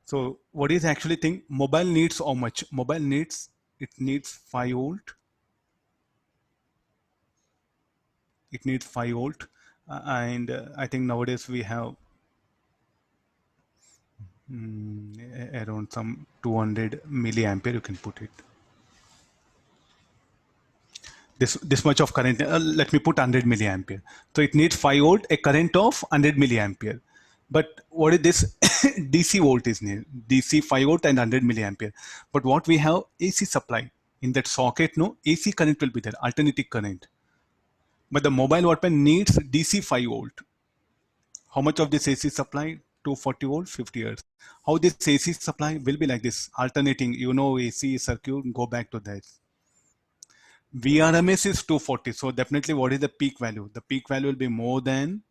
So what is actually thing? Mobile needs how much? Mobile needs, it needs 5 volt. It needs 5 volt. And I think nowadays we have around some 200 milliampere, you can put it. This much of current, let me put 100 milliampere. So it needs 5 volt, a current of 100 milliampere. But what is this? DC volt is near, DC 5 volt and 100 milliampere. But what we have, AC supply. In that socket, no, AC current will be there, alternating current. But the mobile watt pen needs DC 5 volt. How much of this AC supply? 240 volt, 50 hertz. How this AC supply will be like this, alternating, AC circuit, go back to that. VRMS is 240. So definitely what is the peak value? The peak value will be more than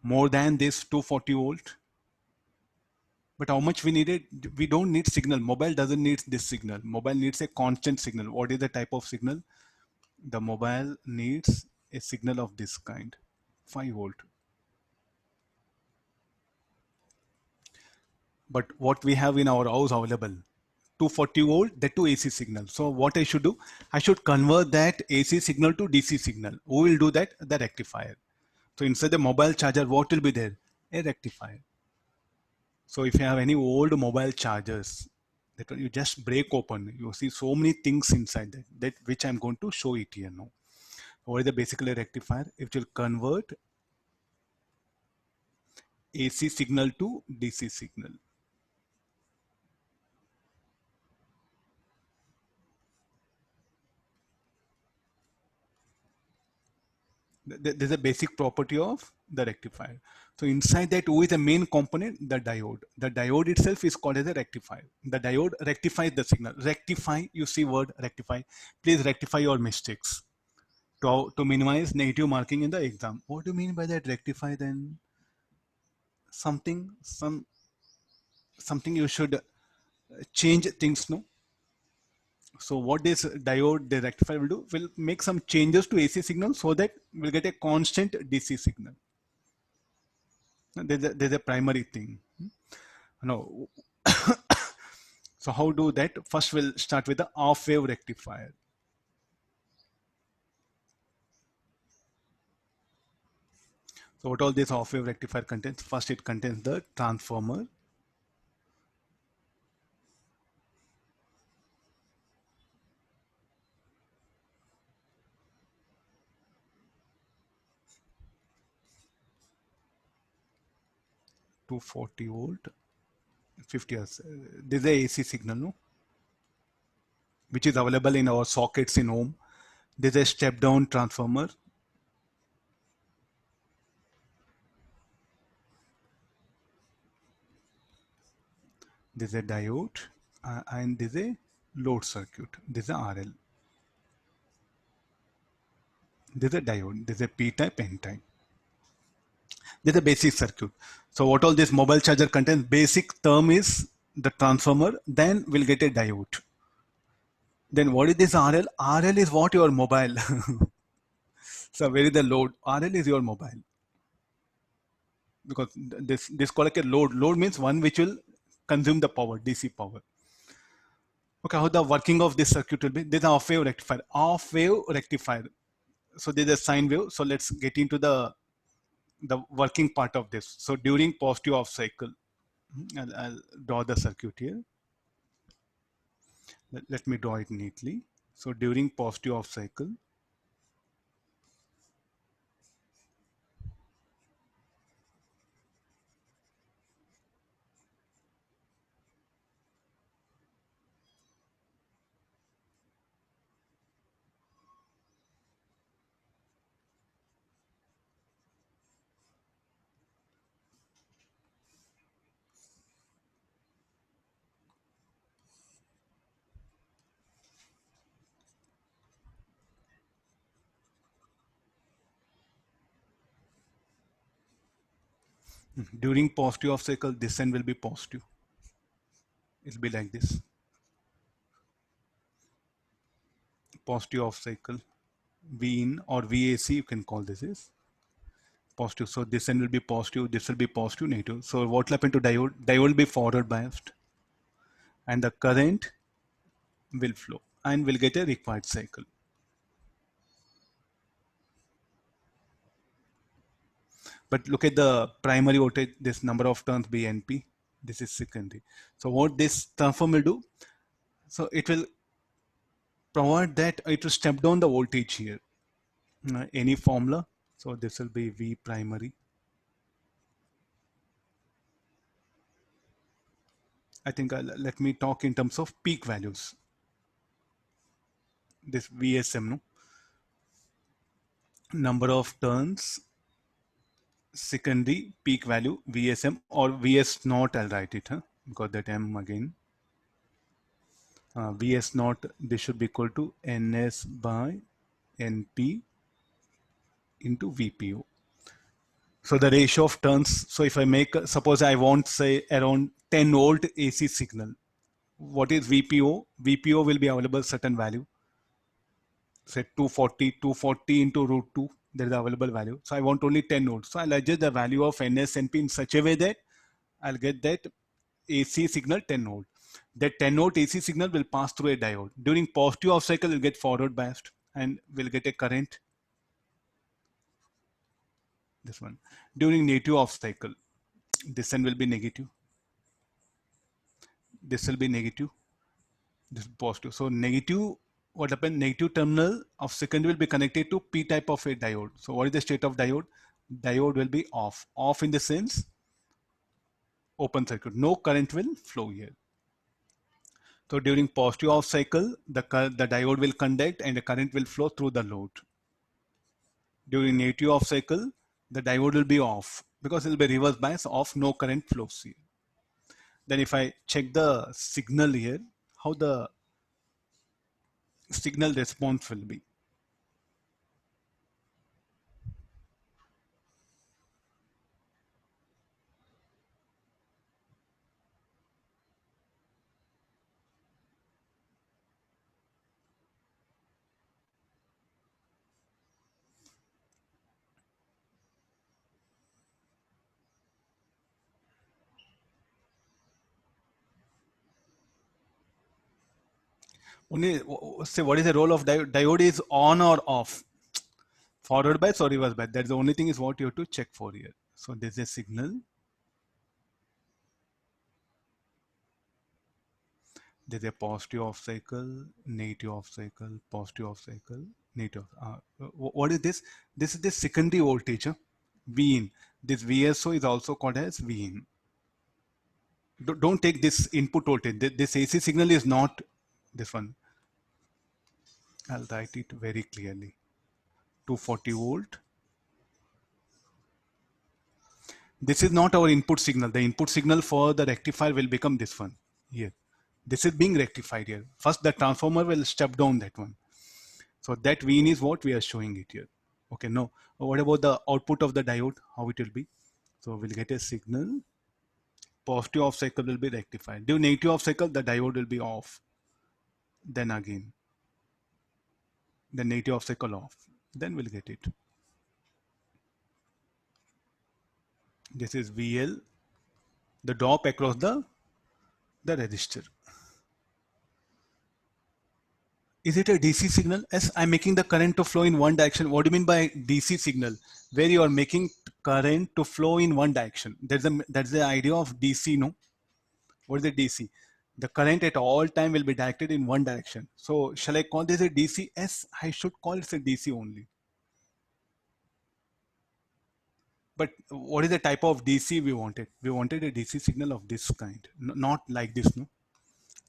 this 240 volt. But how much we need it? We don't need signal. Mobile doesn't need this signal. Mobile needs a constant signal. What is the type of signal? The mobile needs a signal of this kind, 5 volt. But what we have in our house available, 240 volt, that to AC signal. So what I should do? I should convert that AC signal to DC signal. Who will do that? The rectifier. So inside the mobile charger, what will be there? A rectifier. So if you have any old mobile chargers that you just break open, you see so many things inside that which I'm going to show it here now. What is the basically rectifier? It will convert AC signal to DC signal. There's a basic property of the rectifier. So inside that, who is the main component? The diode. The diode itself is called as a rectifier. The diode rectifies the signal. Rectify, you see word rectify. Please rectify your mistakes to minimize negative marking in the exam. What do you mean by that rectify then? Something you should change things, no? So what this diode, the rectifier will do, will make some changes to AC signal so that we'll get a constant DC signal. There's a primary thing. No. So how do that? First we'll start with the half wave rectifier. So what all this half wave rectifier contains? First it contains the transformer. To 40 volt, 50 hertz. This is a AC signal, no? Which is available in our sockets in home. This is a step down transformer. This is a diode, and this is a load circuit. This is a RL. This is a diode. This is a P-type, N-type. This is a basic circuit. So what all this mobile charger contains, basic term is the transformer, then we'll get a diode. Then what is this RL? RL is what? Your mobile. So where is the load? RL is your mobile. Because this called like a load. Load means one which will consume the power, DC power. Okay, how the working of this circuit will be? This is a half wave rectifier. Half wave rectifier. So there's a sine wave. So let's get into the working part of this. So during positive off cycle, I'll draw the circuit here. Let me draw it neatly. So during positive off cycle, during positive off cycle, this end will be positive. It'll be like this. Positive off cycle, V in or VAC, you can call this is positive. So this end will be positive, this will be positive, negative. So what will happen to diode? Diode will be forward biased and the current will flow and will get a required cycle. But look at the primary voltage, this number of turns BNP, this is secondary. So what this transformer will do? So it will provide that it will step down the voltage here. Any formula. So this will be V primary. I think let me talk in terms of peak values. This VSM, no? Number of turns secondary peak value VSM or VS naught. I'll write it, huh? Got that M again. VS naught, this should be equal to NS by NP into VPO. So the ratio of turns. So if I make, suppose I want say around 10 volt AC signal. What is VPO? VPO will be available certain value. Say 240 into root 2. There is the available value. So I want only 10 volts. So I'll adjust the value of NSNP in such a way that I'll get that AC signal 10 volt. That 10 volt AC signal will pass through a diode. During positive off cycle, it will get forward biased and will get a current. This one. During negative off cycle, this end will be negative. This will be negative. This is positive. So negative, what happened? Negative terminal of secondary will be connected to P type of a diode. So what is the state of diode? Diode will be off. Off in the sense open circuit. No current will flow here. So during positive off cycle, the diode will conduct and the current will flow through the load. During negative off cycle, the diode will be off because it will be reverse bias off, no current flows here. Then if I check the signal here, how the signal response will be. Only say what is the role of diode? Diode is on or off, forward bias or reverse bias. That's the only thing is what you have to check for here. So there's a signal. There's a positive off cycle, negative off cycle, positive off cycle, negative. What is this? This is the secondary voltage, V in. This VSO is also called as V in. Don't take this input voltage. This AC signal is not this one. I'll write it very clearly. 240 volt. This is not our input signal. The input signal for the rectifier will become this one here. This is being rectified here. First, the transformer will step down that one. So that Vin is what we are showing it here. Okay, no. What about the output of the diode? How it will be? So we'll get a signal. Positive off cycle will be rectified. During negative off cycle, the diode will be off. Then again, the negative off cycle off. Then we'll get it. This is VL, the drop across the resistor. Is it a DC signal? Yes, I'm making the current to flow in one direction. What do you mean by DC signal? Where you are making current to flow in one direction. That's the idea of DC, no? What is the DC? The current at all time will be directed in one direction. So shall I call this a DC? Yes, I should call it a DC only. But what is the type of DC we wanted? We wanted a DC signal of this kind, not like this, no?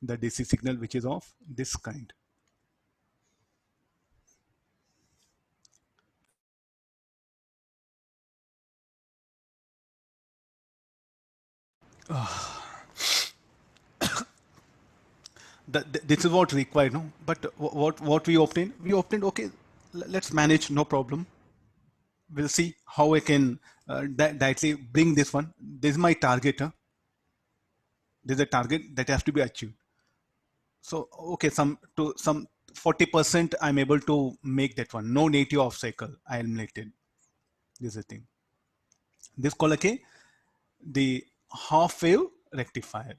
The DC signal which is of this kind. This is what required, no? But what we obtained? We obtained, okay, let's manage, no problem. We'll see how I can directly bring this one. This is my target. Huh? There's a target that has to be achieved. So, okay, some 40% I'm able to make that one. No native off cycle, I eliminated. This is the thing. This called, okay, the half wave rectifier.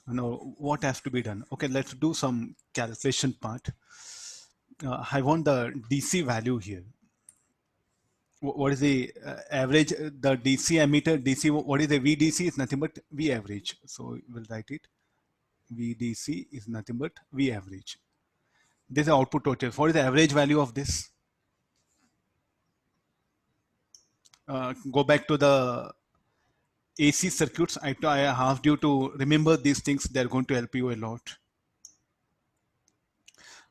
Now, what has to be done? Okay, let's do some calculation part. I want the DC value here. What is the average, the DC emitter, DC, what is the VDC is nothing but V average. So we'll write it. VDC is nothing but V average. This is the output total. What is the average value of this? Go back to the AC circuits. I asked you to remember these things. They're going to help you a lot.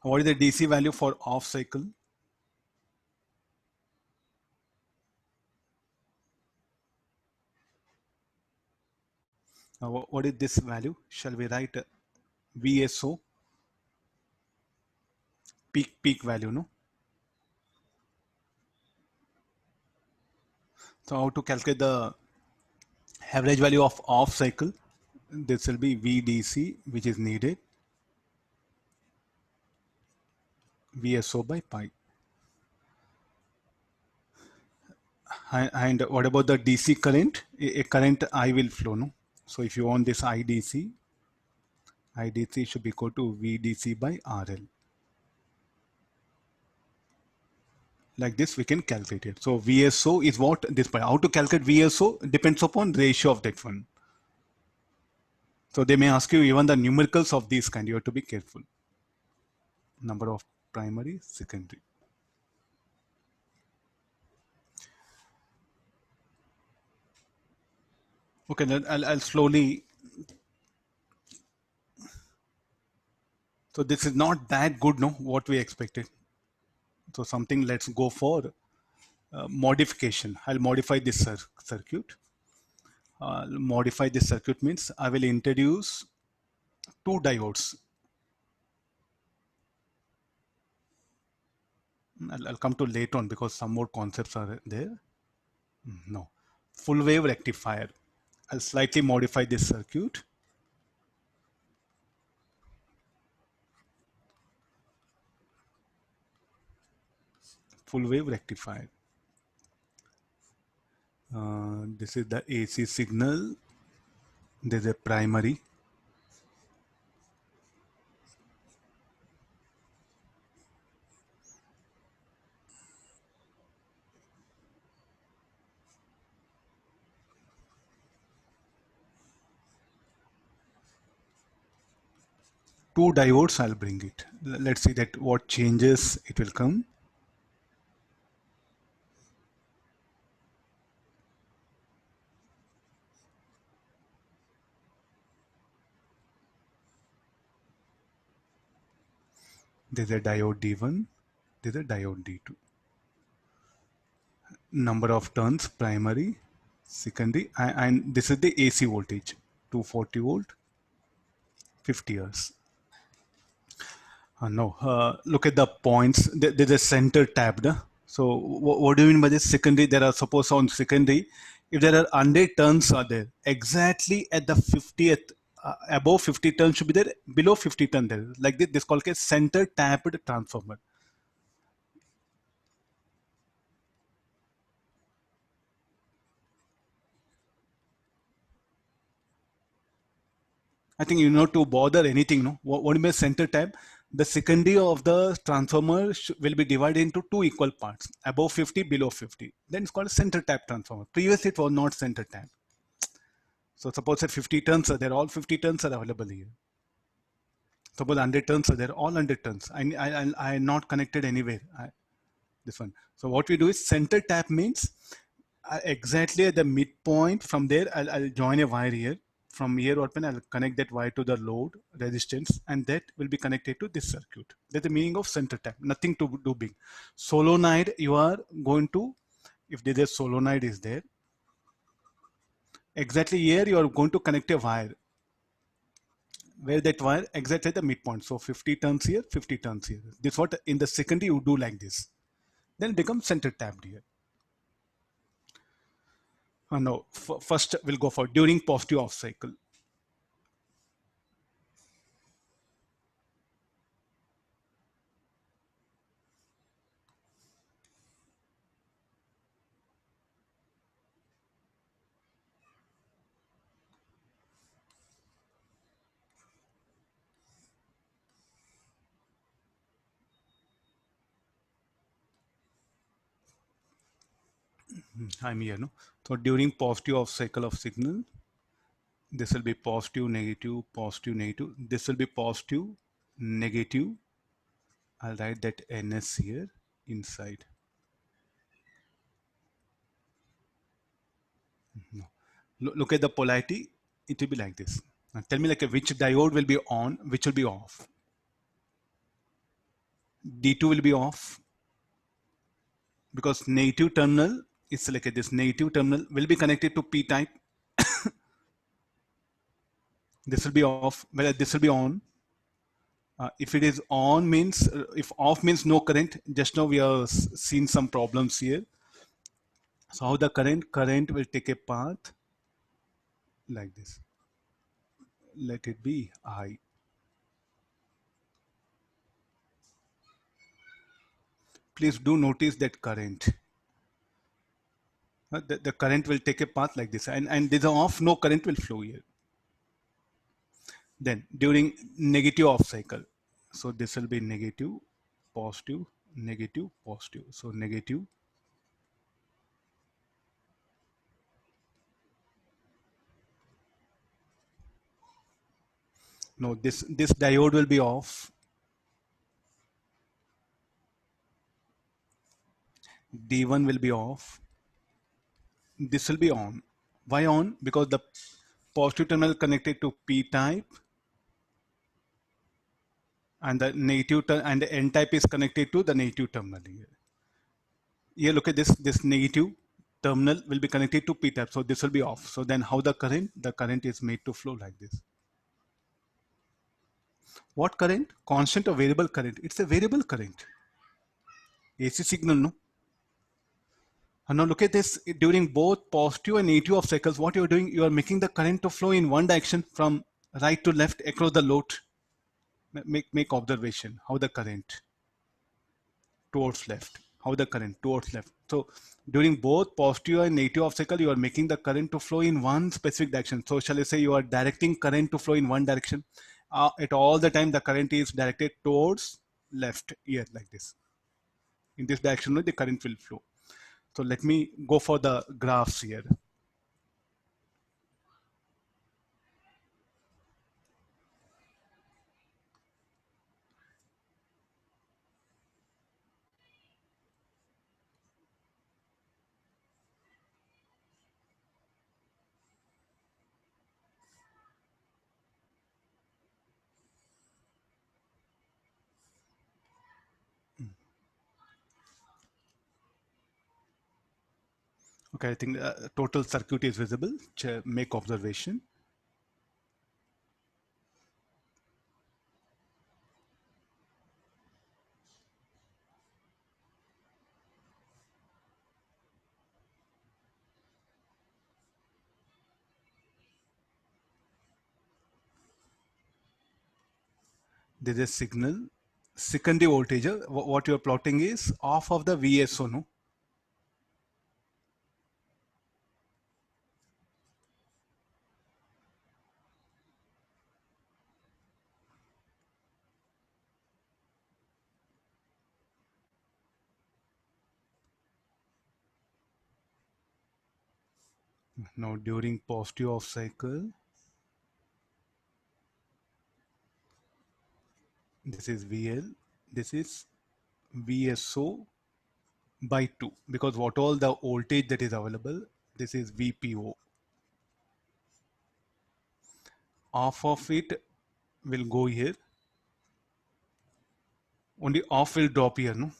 What is the DC value for off cycle? Now, what is this value? Shall we write VSO, peak value, no? So how to calculate the average value of off cycle? This will be VDC, which is needed, VSO by pi. And what about the DC current? A current I will flow, no? So if you want this IDC should be equal to VDC by RL. Like this, we can calculate it. So VSO is what this by. How to calculate VSO depends upon ratio of that one. So they may ask you even the numericals of these kind. You have to be careful. Number of primary, secondary. Okay, then I'll slowly. So this is not that good, no? What we expected. So something. Let's go for modification. I'll modify this circuit. Modify this circuit means I will introduce two diodes. I'll come to later on because some more concepts are there. No. Full wave rectifier. I'll slightly modify this circuit. Full wave rectifier. This is the AC signal. There's a primary. Two diodes, I'll bring it. Let's see that what changes it will come. There's a diode D1, there's a diode D2. Number of turns, primary, secondary, and this is the AC voltage, 240 volt, 50 hertz. No, look at the points. There's a center tabbed. So what do you mean by this? Secondary, there are suppose on secondary, if there are 100 turns are there, exactly at the 50th, above 50 turns should be there, below 50 turn there. Like this is called a center tapped transformer. I think you know to bother anything, no? What do you mean center tap? The secondary of the transformer will be divided into two equal parts, above 50, below 50. Then it's called a center tap transformer. Previously, it was not center tap. So suppose that 50 turns are there, all 50 turns are available here. Suppose 100 turns are there, all 100 turns. I not connected anywhere. This one. So what we do is center tap means exactly at the midpoint. From there, I'll join a wire here. From here open, I'll connect that wire to the load resistance, and that will be connected to this circuit. That's the meaning of center tap. Nothing to do big. Solenoid, you are going to, if there's a solenoid is there, exactly here you are going to connect a wire. Where that wire exactly at the midpoint. So 50 turns here, 50 turns here. This what in the secondary you do like this. Then it becomes center tapped here. No, first we'll go for during positive off cycle. I'm here, no? So during positive off cycle of signal, this will be positive, negative, positive, negative. This will be positive, negative. I'll write that NS here inside. No. Look at the polarity. It will be like this. Now tell me like which diode will be on, which will be off. D2 will be off because negative terminal is like this. Negative terminal will be connected to P type. This will be off, whether this will be on. If it is on means, if off means no current. Just now we have seen some problems here. So how the current will take a path like this. Let it be I. Please do notice that current. The current will take a path like this, and this off, no current will flow here. Then during negative off cycle, so this will be negative, positive, negative, positive. So negative, no, this diode will be off. D1 will be off. This will be on. Why on? Because the positive terminal connected to P type, and the negative and the N type is connected to the negative terminal here. Here, look at this. This negative terminal will be connected to P type, so this will be off. So then, how the current? The current is made to flow like this. What current? Constant or variable current? It's a variable current. AC signal, no? And now look at this. During both positive and negative of cycles, what you're doing, you are making the current to flow in one direction from right to left across the load. Make observation how the current towards left, how the current towards left. So during both positive and negative of cycle, you are making the current to flow in one specific direction. So shall I say you are directing current to flow in one direction? At all the time, the current is directed towards left here like this. In this direction, the current will flow. So let me go for the graphs here. Okay, I think total circuit is visible. Make observation. There is a signal. Secondary voltage. What you are plotting is off of the VSO, no? Now during positive off cycle, this is VL, this is VSO by 2, because what all the voltage that is available, this is VPO. Off of it will go here. Only off will drop here, no?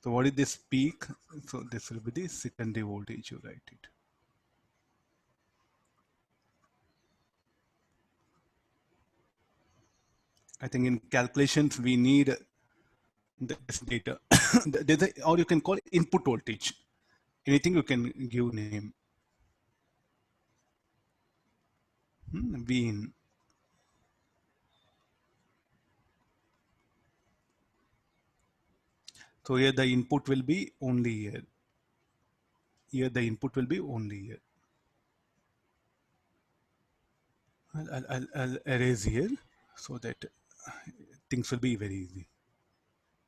So what is this peak? So this will be the secondary voltage, you write it. I think in calculations we need this data. Or you can call input voltage. Anything you can give name. V in. So here the input will be only here. Here the input will be only here. I'll erase here so that things will be very easy.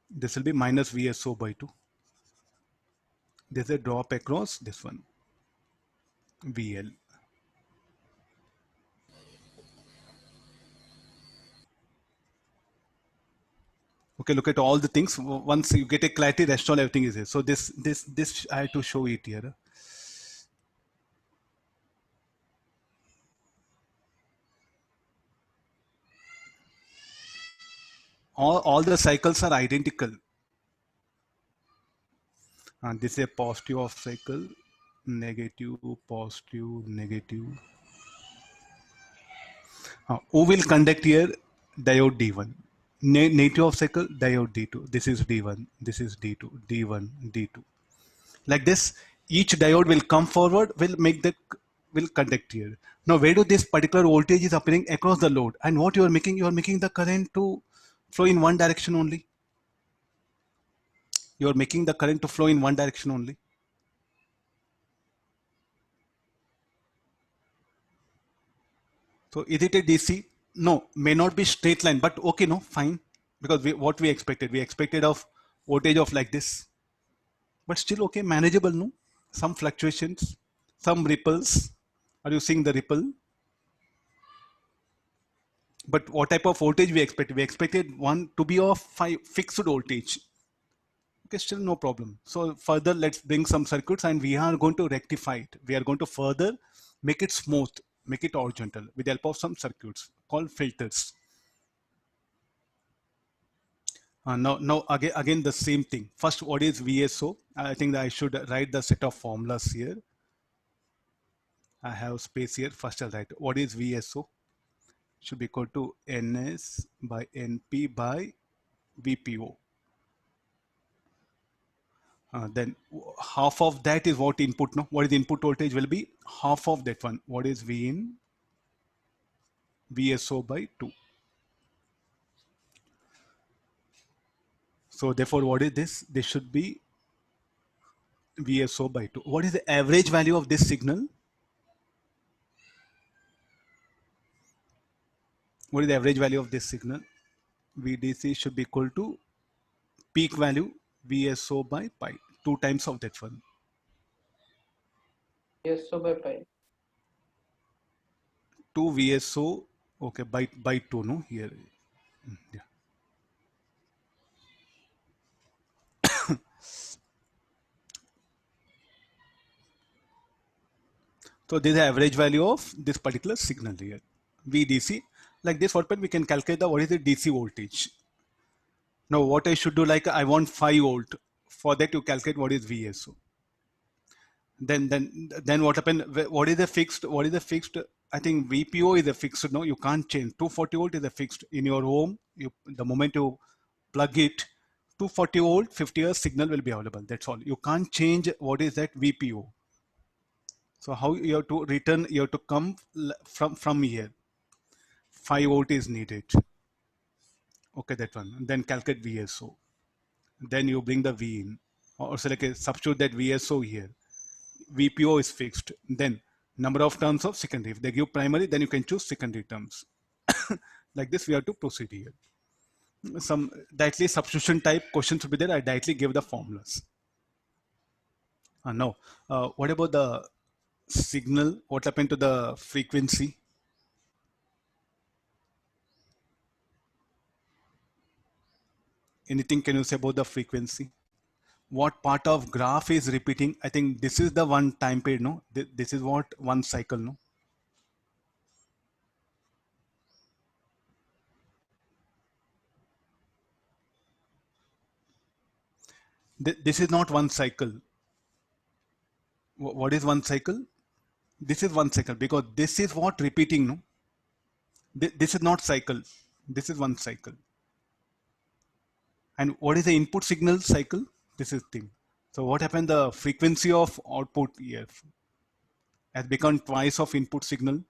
This will be minus VSO by 2. There's a drop across this one, VL. Okay, look at all the things. Once you get a clarity, rest all everything is here. So this I have to show it here. All the cycles are identical. This is a positive off cycle, negative, positive, negative. Who will conduct here? Diode D1. Negative off cycle, diode D2. This is D1, this is D2, D1, D2. Like this, each diode will come forward, will conduct here. Now, where do this particular voltage is appearing? Across the load. And what you are making the current to flow in one direction only. You are making the current to flow in one direction only. So is it a DC? No, may not be straight line, but okay, no, fine. Because what we expected of voltage of like this, but still okay, manageable, no? Some fluctuations, some ripples. Are you seeing the ripple? But what type of voltage we expected? We expected one to be of fixed voltage. Okay, still no problem. So further, let's bring some circuits and we are going to rectify it. We are going to further make it smooth, make it horizontal with the help of some circuits called filters. Now again the same thing. First, what is VSO? I think that I should write the set of formulas here. I have space here. First, I'll write what is VSO. Should be equal to NS by NP by VPO. Then half of that is what input. No, what is the input voltage will be half of that one. What is V in? VSO by 2. So therefore, what is this? This should be VSO by 2. What is the average value of this signal? What is the average value of this signal? VDC should be equal to peak value VSO by pi, 2 times of that one. VSO by pi. 2 VSO, okay, by 2, no, here. Yeah. So this is the average value of this particular signal here, VDC. Like this, what we can calculate what is the DC voltage. Now what I should do, like I want 5 volt. For that you calculate what is VSO. Then what happened? What is the fixed? What is the fixed? I think VPO is a fixed. No, you can't change. 240 volt is a fixed in your home. The moment you plug it, 240 volt, 50 hertz signal will be available. That's all. You can't change what is that VPO. So how you have to return? You have to come from here. 5 volt is needed. Okay, that one. And then calculate VSO. Then you bring the V in, or select a substitute that VSO here. VPO is fixed. Then number of terms of secondary. If they give primary, then you can choose secondary terms. Like this, we have to proceed here. Some directly substitution type questions will be there. I directly give the formulas. Now, what about the signal? What happened to the frequency? Anything can you say about the frequency? What part of graph is repeating? I think this is the one time period, no? This is what one cycle, no? This is not one cycle. What is one cycle? This is one cycle because this is what repeating, no? This is not cycle. This is one cycle. And what is the input signal cycle? This is thing. So what happened? The frequency of output EF has become twice of input signal.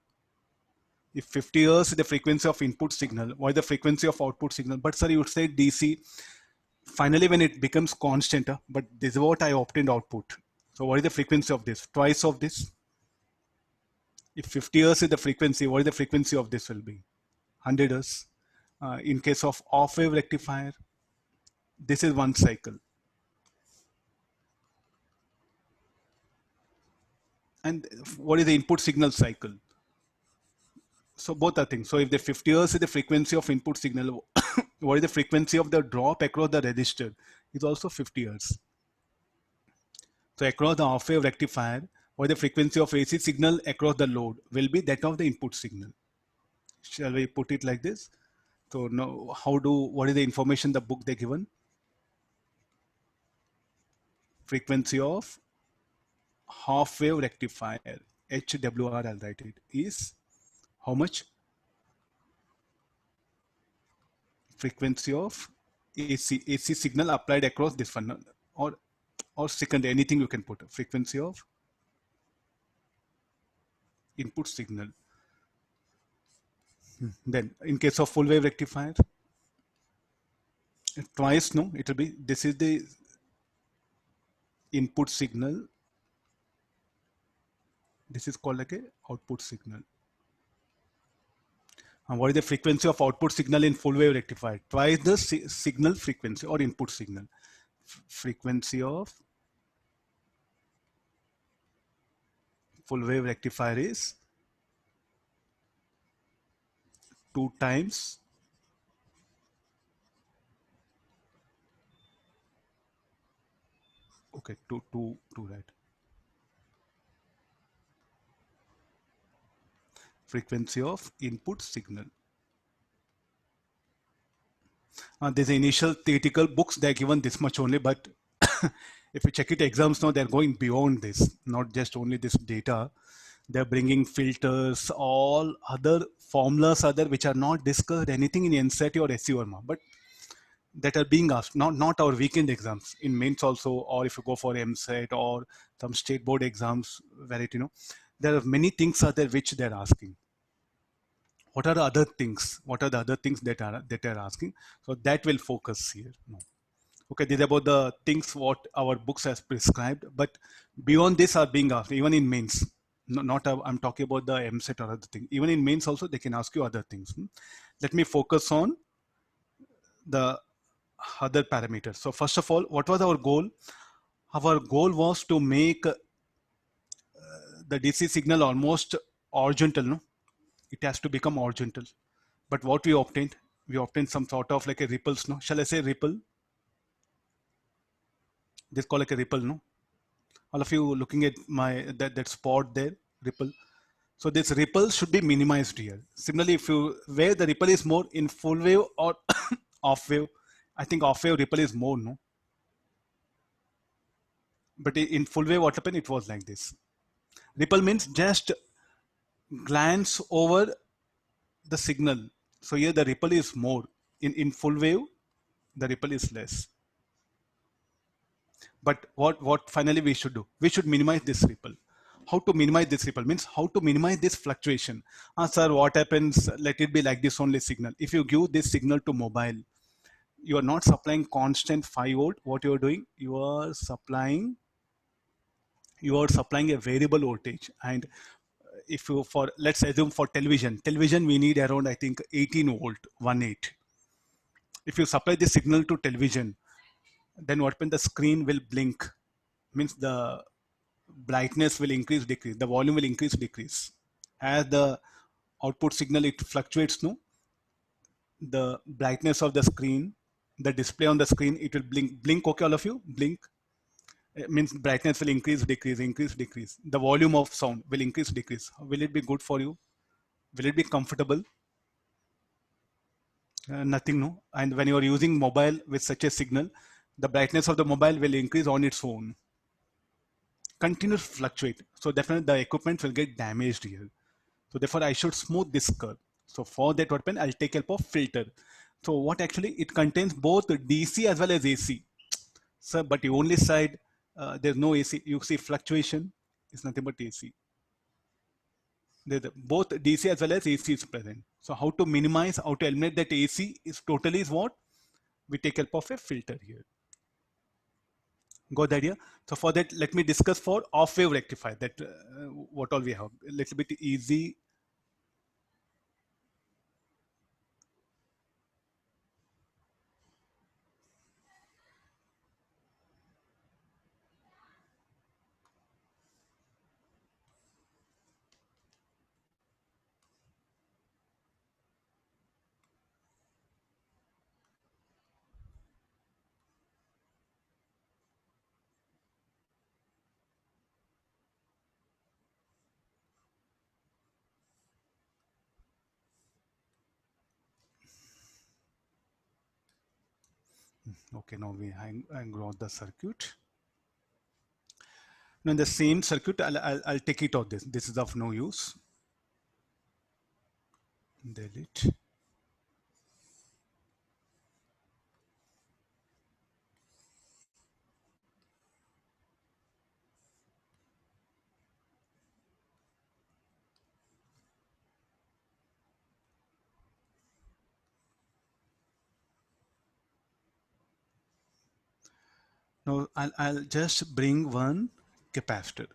If 50 hertz is the frequency of input signal, what is the frequency of output signal? But sir, you would say DC. Finally, when it becomes constant, but this is what I obtained output. So what is the frequency of this? Twice of this. If 50 hertz is the frequency, what is the frequency of this will be? 100 hertz. In case of off wave rectifier, this is one cycle. And what is the input signal cycle? So both are things. So if the 50 hertz is the frequency of input signal, what is the frequency of the drop across the resistor? It's also 50 hertz. So across the off wave rectifier, what is the frequency of AC signal across the load will be that of the input signal. Shall we put it like this? So now what is the information the book they given? frequency of half wave rectifier, HWR, I'll write it, is how much? Frequency of AC signal applied across this one, or second, anything you can put. Frequency of input signal. Then in case of full wave rectifier, twice, no, it will be, this is the input signal, this is called like a output signal. And what is the frequency of output signal in full wave rectifier? Twice the signal frequency or input signal. Frequency of full wave rectifier is 2 times okay, two, right? Frequency of input signal. There's initial theoretical books, they're given this much only, but if you check it exams now, they're going beyond this, not just only this data. They're bringing filters, all other formulas are there which are not discussed anything in NCERT or SC Verma, but that are being asked, not our weekend exams, in mains also, or if you go for MCET or some state board exams where it, there are many things are there which they're asking. What are the other things? What are the other things that are asking? So that will focus here. No. Okay, these are about the things what our books has prescribed, but beyond this are being asked, even in mains. Not I'm talking about the MCET or other thing. Even in mains also, they can ask you other things. Let me focus on the other parameters. So first of all, what was our goal? Our goal was to make the DC signal almost horizontal, no? It has to become horizontal. But what we obtained? We obtained some sort of like a ripples, no? Shall I say ripple? This called like a ripple, no? All of you looking at my that spot there, ripple. So this ripple should be minimized here. Similarly, if you where the ripple is more in full wave or off wave, I think off wave ripple is more, no? But in full wave, what happened? It was like this. Ripple means just glance over the signal. So here the ripple is more. In full wave, the ripple is less. But what finally we should do? We should minimize this ripple. How to minimize this ripple means how to minimize this fluctuation. Sir, what happens? Let it be like this only signal. If you give this signal to mobile, you are not supplying constant 5 volt. What you are doing? You are supplying a variable voltage. And if you for let's assume for television we need around I think 18 volt 18. If you supply the signal to television, then what happens? The screen will blink, means the brightness will increase decrease, the volume will increase decrease as the output signal it fluctuates, no? The brightness of the screen, the display on the screen, it will blink. Okay, all of you, blink. It means brightness will increase decrease, the volume of sound will increase decrease. Will it be good for you? Will it be comfortable? Nothing, no. And when you are using mobile with such a signal, the brightness of the mobile will increase on its own, continue to fluctuate. So definitely the equipment will get damaged here. So therefore I should smooth this curve. So for that what happen, I'll take help of filter. So what actually it contains both DC as well as AC. So but the only side there's no AC. You see fluctuation is nothing but AC. Both DC as well as AC is present. So how to minimize, how to eliminate that AC is totally is what we take help of a filter here. Got the idea? So for that, let me discuss for off wave rectifier. That what all we have. A little bit easy. Okay, now we hang on the circuit. Now in the same circuit, I'll take it out. This is of no use. Delete. Now I'll just bring one capacitor.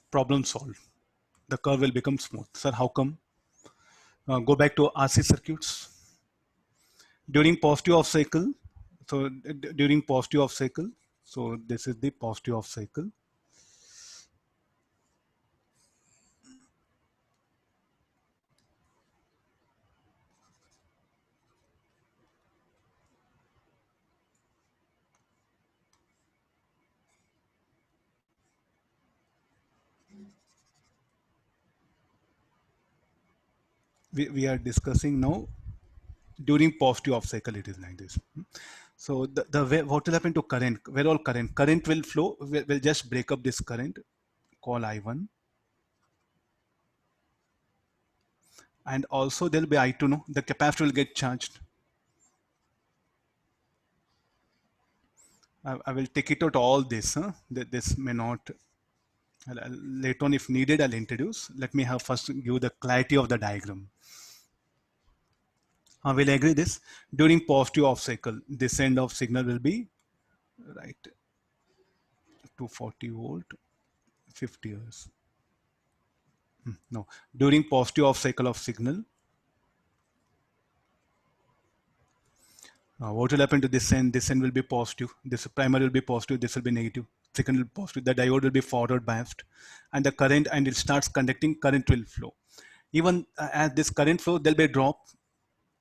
Problem solved. The curve will become smooth. Sir, how come? Go back to RC circuits. During positive off cycle, so during positive off cycle, so this is the positive off cycle. We are discussing now during positive off cycle, it is like this. So the way, what will happen to current? Where all current will flow. We'll just break up this current, call I1, and also there'll be I2. No, the capacitor will get charged. I will take it out all this. This may not. Later on, if needed, I'll introduce. Let me have first give the clarity of the diagram. We'll agree this. During positive off cycle, this end of signal will be right 240 volt, 50 years. No, during positive off cycle of signal, what will happen to this end? This end will be positive. This primary will be positive. This will be negative. Second will be positive. The diode will be forward biased, and the current, and it starts conducting. Current will flow. Even as this current flow, there'll be a drop,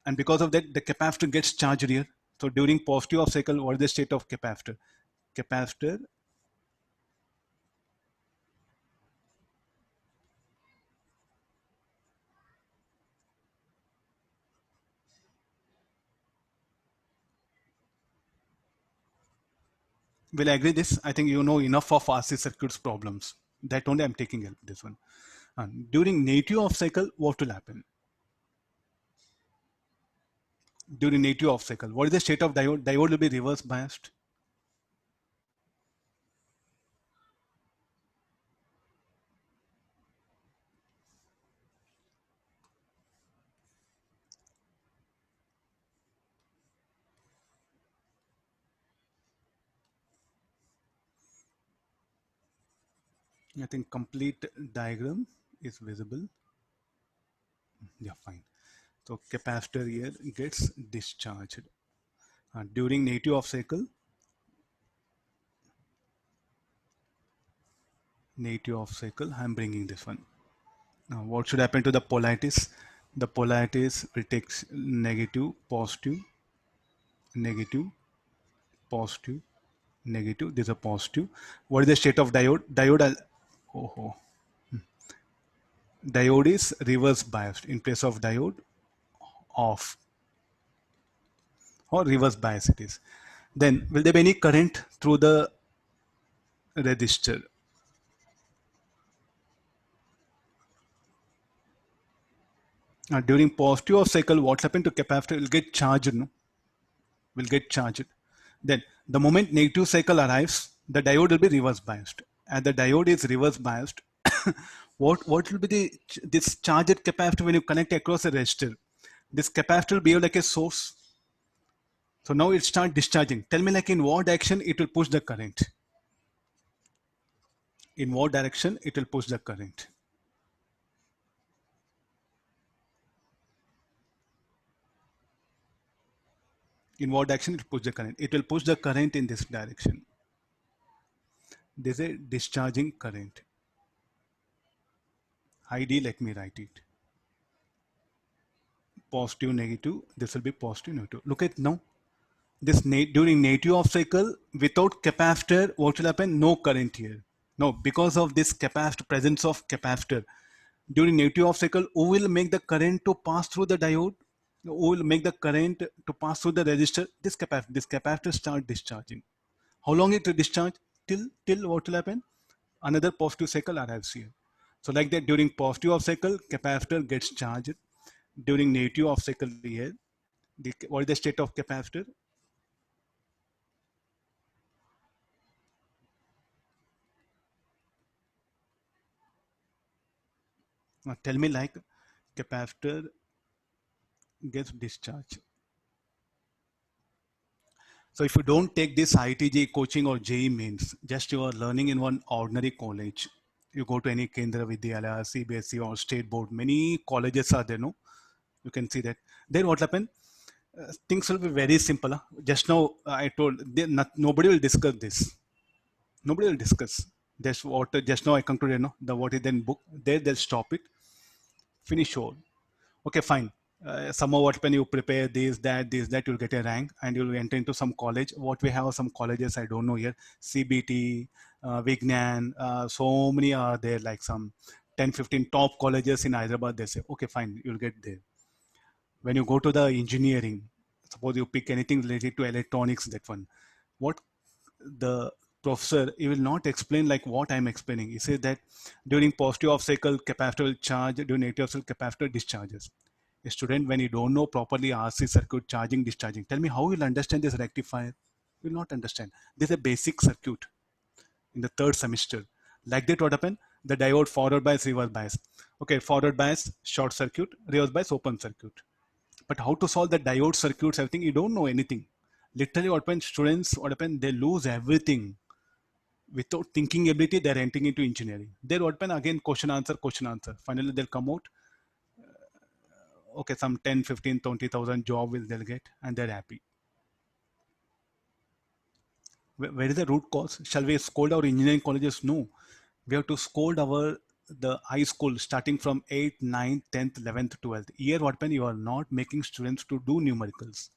and because of that, the capacitor gets charged here. So during positive off cycle, what is the state of capacitor? Capacitor will agree this. I think you know enough of RC circuits problems. That only I'm taking help this one. During negative off cycle, what will happen? During negative off cycle, what is the state of diode? Diode will be reverse biased. I think complete diagram is visible. Yeah, fine. So capacitor here gets discharged. During negative off cycle, I'm bringing this one. Now, what should happen to the polarities? The polarities will take negative, positive, negative, positive, negative. This is a positive. What is the state of diode? Diode is reverse biased. In place of diode, off, or reverse bias it is. Then will there be any current through the resistor? During positive off cycle, what happened to capacitor will get charged, no? Will get charged. Then the moment negative cycle arrives, the diode will be reverse biased. And the diode is reverse biased. what will be this charged capacitor when you connect across a resistor? This capacitor will behave like a source. So now it starts discharging. Tell me, like, in what direction it will push the current? In what direction it will push the current? In what direction it will push the current? It will push the current in this direction. This is a discharging current. ID, let me write it. Positive, negative. This will be positive, negative. Look at now. This during negative off cycle, without capacitor, what will happen? No current here. No, because of this capacitor, presence of capacitor. During negative off cycle, who will make the current to pass through the diode? will make the current to pass through the resistor. This capacitor start discharging. How long it will discharge? Till what will happen? Another positive cycle arrives here. So like that, during positive off cycle, capacitor gets charged. During negative off cycle here, what is the state of capacitor? Now tell me, like, capacitor gets discharged. So if you don't take this ITJ coaching or JE means, just you are learning in one ordinary college. You go to any Kendra Vidyalaya, CBSE or state board, many colleges are there, no? You can see that. Then what happen? Things will be very simple. Huh? Just now I told, nobody will discuss this. Nobody will discuss. That's what just now I concluded, no? The what is then book. There they'll stop it. Finish all. Okay, fine. Somehow what when you prepare this that you'll get a rank and you'll enter into some college. What we have some colleges I don't know here, CBT, Vignan, so many are there, like some 10-15 top colleges in Hyderabad. They say okay, fine, you'll get there. When you go to the engineering, suppose you pick anything related to electronics, that one, what the professor, he will not explain like what I'm explaining. He says that during positive off cycle capacitor will charge, during negative off cycle capacitor discharges. A student, when you don't know properly RC circuit, charging, discharging, tell me how you'll understand this rectifier. You will not understand. This is a basic circuit in the third semester. Like that, what happened? The diode forward bias, reverse bias. Okay, forward bias, short circuit, reverse bias, open circuit. But how to solve the diode circuits, everything, you don't know anything. Literally, what happens? Students, what happens? They lose everything. Without thinking ability, they're entering into engineering. They'll what happen? Again, question, answer, question, answer. Finally, they'll come out. Okay, some 10, 15, 20,000 job will they'll get and they're happy. Where is the root cause? Shall we scold our engineering colleges? No. We have to scold our the high school starting from 8th, 9th, 10th, 11th, 12th. Here what when you are not making students to do numericals.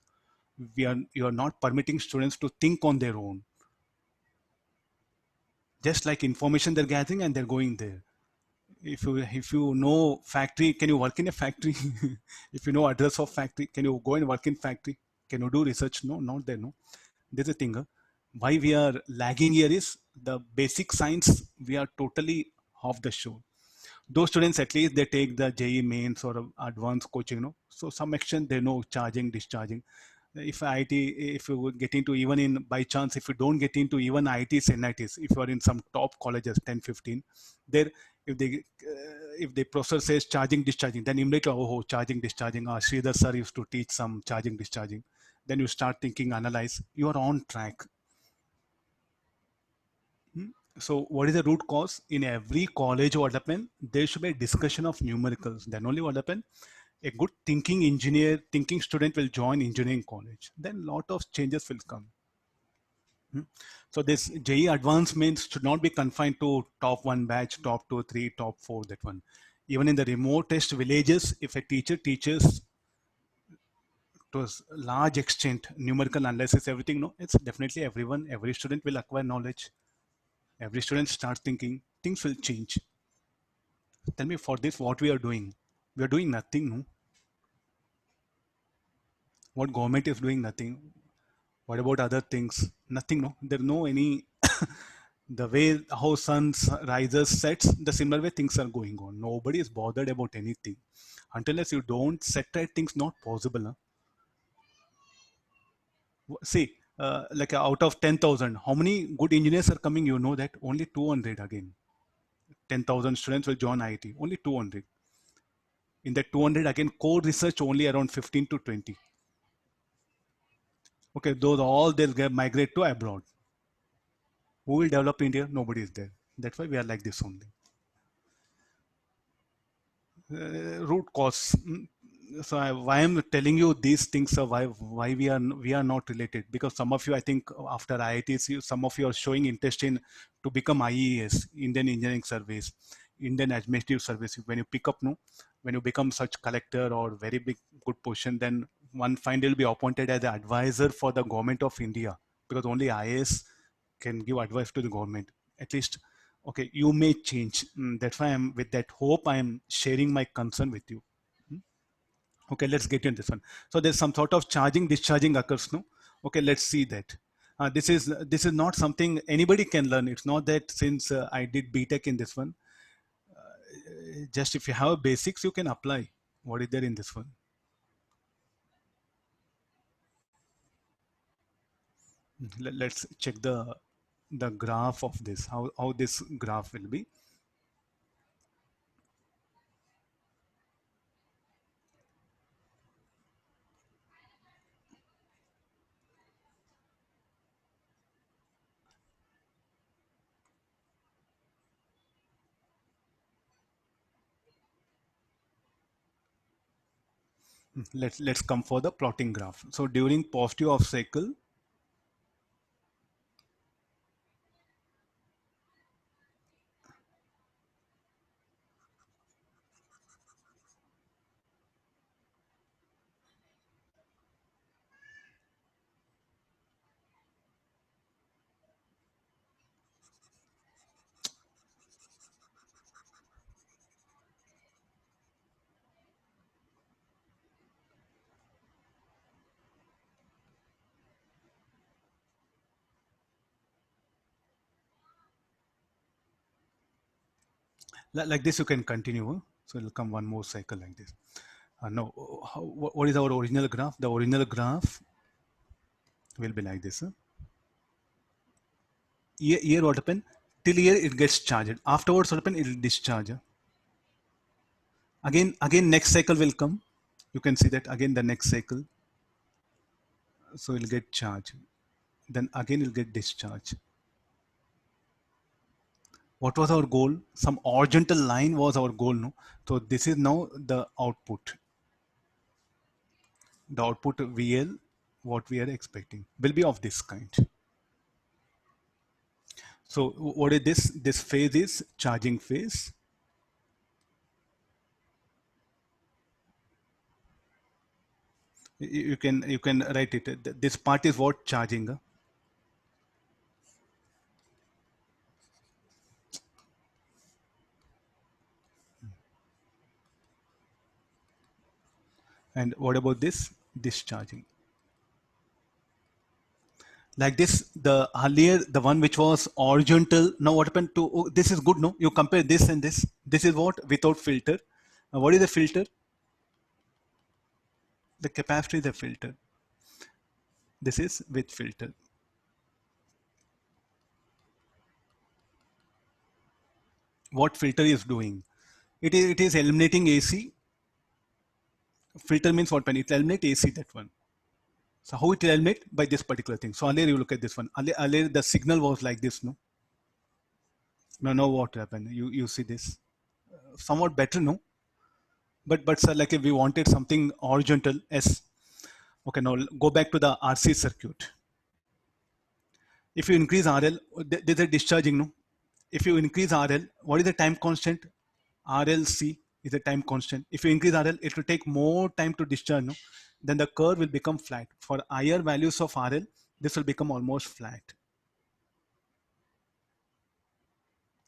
You are not permitting students to think on their own. Just like information they're gathering and they're going there. If you know factory, can you work in a factory? If you know address of factory, can you go and work in factory? Can you do research? No, not there. No, there's a thing. Why we are lagging here is the basic science. We are totally off the show. Those students at least they take the JE mains or advanced coaching, so some extent they know charging, discharging. If IT, if you get into even in by chance, if you don't get into even ITs, NITs, if you are in some top colleges, 10, 15, there, if the professor says charging, discharging, then immediately, oh, charging, discharging, Sridhar sir used to teach some charging, discharging. Then you start thinking, analyze, you are on track. So what is the root cause? In every college, what happen? There should be a discussion of numericals. Then only what happen? A good thinking engineer, thinking student will join engineering college. Then lot of changes will come. So this JE advancements should not be confined to top one batch, top two, three, top four, that one. Even in the remotest villages, if a teacher teaches to a large extent numerical analysis, everything, no, it's definitely everyone, every student will acquire knowledge. Every student starts thinking, things will change. Tell me for this, what we are doing? We are doing nothing, no? What government is doing? Nothing. What about other things? Nothing, no? There no any, the way how sun rises, sets, the similar way things are going on. Nobody is bothered about anything. Unless you don't set right things, not possible. Huh? See, like out of 10,000, how many good engineers are coming? You know that only 200 again. 10,000 students will join IT, only 200. In that 200, again, core research only around 15 to 20. Okay, those all they'll get migrate to abroad. Who will develop India? Nobody is there. That's why we are like this only. Root cause. So why I'm telling you these things are why we are not related, because some of you, I think after IITs, some of you are showing interest in to become IES, Indian Engineering Service, Indian Administrative Service. When you pick up, no, when you become such collector or very big good position, then one finally will be appointed as an advisor for the government of India, because only IAS can give advice to the government. At least, okay, you may change. That's why I'm with that hope. I am sharing my concern with you. Okay, let's get into this one. So there's some sort of charging, discharging occurs, no? Okay, let's see that. This is not something anybody can learn. It's not that since I did BTech in this one, just if you have basics, you can apply what is there in this one. Let's check the graph of this, how this graph will be. Let's come for the plotting graph. So during positive off cycle, like this you can continue. So it'll come one more cycle like this. No, what is our original graph? The original graph will be like this. Here what happen? Till here it gets charged. Afterwards what happen? It will discharge. Again next cycle will come. You can see that again the next cycle. So it'll get charged. Then again it'll get discharged. What was our goal? Some horizontal line was our goal, no? So this is now the output. The output VL, what we are expecting, will be of this kind. So what is this? This phase is charging phase. You can write it. This part is what charging. And what about this? Discharging. Like this, the earlier, the one which was horizontal, now what happened to, oh, this is good, no? You compare this and this. This is what? Without filter. What is the filter? The capacitor is a filter. This is with filter. What filter is doing? It is eliminating AC. Filter means what? When it eliminates AC, that one. So how it eliminate? By this particular thing. So earlier you look at this one. Earlier the signal was like this, no? Now what happened? You see this. Somewhat better, no? But sir, like if we wanted something horizontal, S. Okay, now go back to the RC circuit. If you increase RL, there's a discharging, no? If you increase RL, what is the time constant? RLC is a time constant. If you increase RL, it will take more time to discharge, no? Then the curve will become flat. For higher values of RL, this will become almost flat.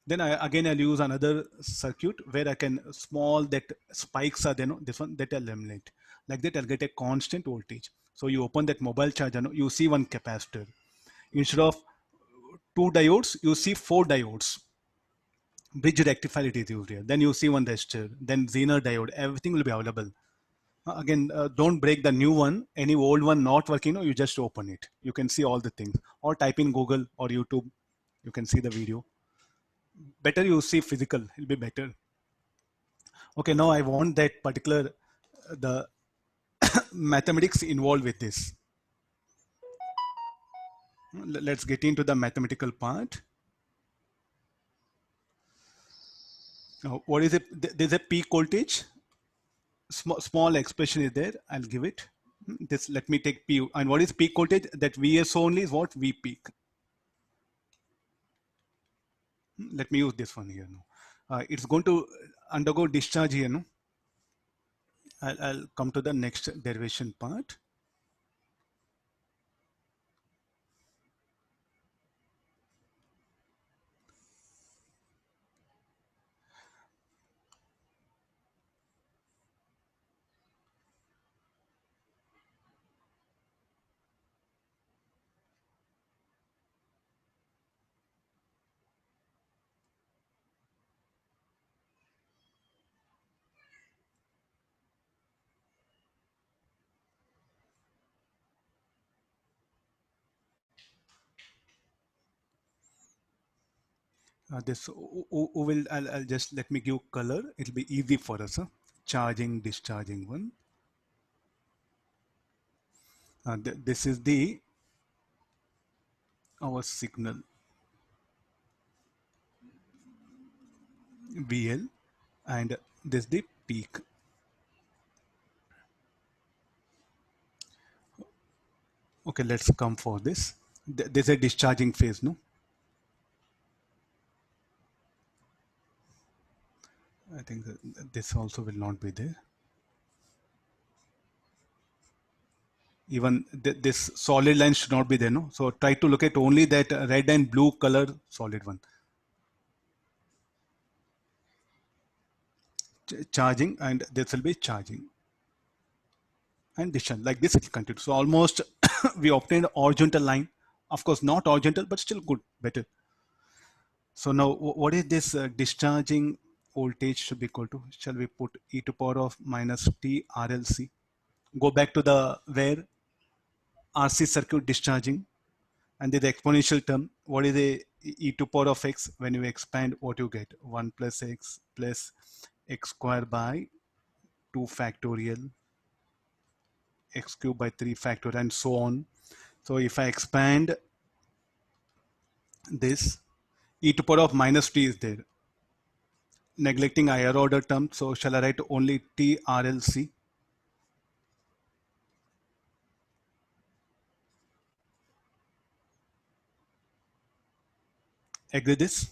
Then I'll use another circuit where I can small that spikes are there, no? This one that I'll eliminate. Like that, I'll get a constant voltage. So you open that mobile charger, no? You see one capacitor. Instead of two diodes, you see four diodes. Bridge rectifier it is used here. Then you see one resistor, then Zener diode. Everything will be available. Again, don't break the new one. Any old one not working, no, you just open it. You can see all the things. Or type in Google or YouTube. You can see the video. Better you see physical. It'll be better. Okay, now I want that particular the mathematics involved with this. Let's get into the mathematical part. What is it? There's a peak voltage. Small expression is there. I'll give it. This let me take P. And what is peak voltage? That Vs only is what V peak. Let me use this one here. No, it's going to undergo discharge here. No, I'll come to the next derivation part. This who will I'll just let me give color. It'll be easy for us. Charging, discharging one. This is the our signal VL, and this is the peak. Okay, let's come for this. There's a discharging phase, no? I think this also will not be there. Even this solid line should not be there, no? So try to look at only that red and blue color solid one. Charging, and this will be charging. And discharge, like this it will continue. So almost we obtained horizontal line. Of course, not horizontal, but still good, better. So now what is this discharging voltage should be equal to? Shall we put e to power of minus t RLC? Go back to the where RC circuit discharging, and the exponential term. What is the e to power of x? When you expand, what you get? 1 plus x square by 2 factorial, x cube by 3 factorial, and so on. So if I expand this, e to power of minus t is there, neglecting higher order term. So shall I write only t RLC? Agree this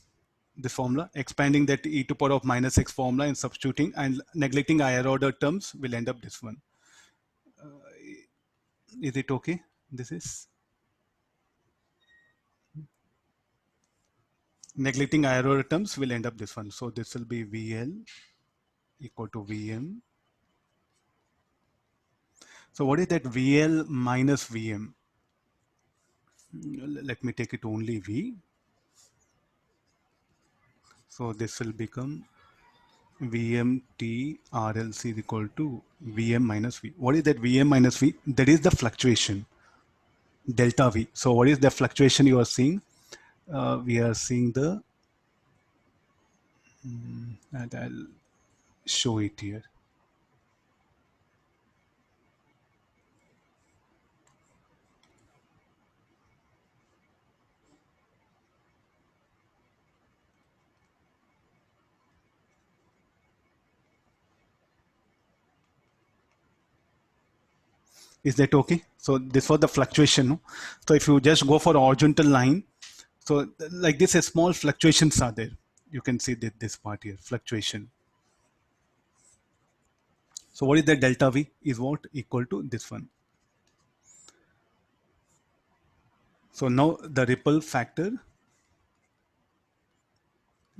formula, expanding that e to power of minus x formula and substituting and neglecting higher order terms will end up this one. Is it okay? This is neglecting higher order terms will end up this one. So this will be VL equal to VM. So what is that VL minus VM? Let me take it only V. So this will become VMT RLC is equal to VM minus V. What is that VM minus V? That is the fluctuation, delta V. So what is the fluctuation you are seeing? We are seeing the, and I'll show it here. Is that okay? So this was the fluctuation. No? So if you just go for horizontal line, so like this, a small fluctuations are there. You can see that this part here, fluctuation. So what is the delta V is what equal to this one. So now the ripple factor,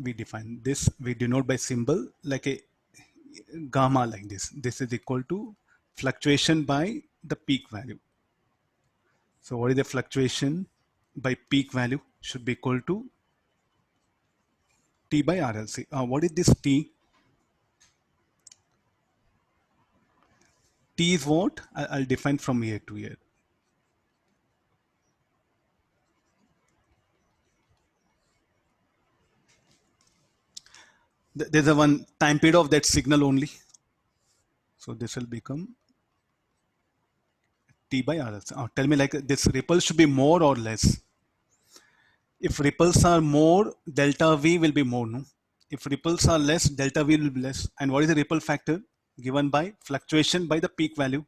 we define this, we denote by symbol like a gamma like this. This is equal to fluctuation by the peak value. So what is the fluctuation by peak value should be equal to T by RLC. What is this T? T is what? I'll define from here to here. There's a one time period of that signal only. So this will become T by RLC. Tell me like this ripple should be more or less. If ripples are more, delta V will be more, no? If ripples are less, delta V will be less. And what is the ripple factor? Given by fluctuation by the peak value.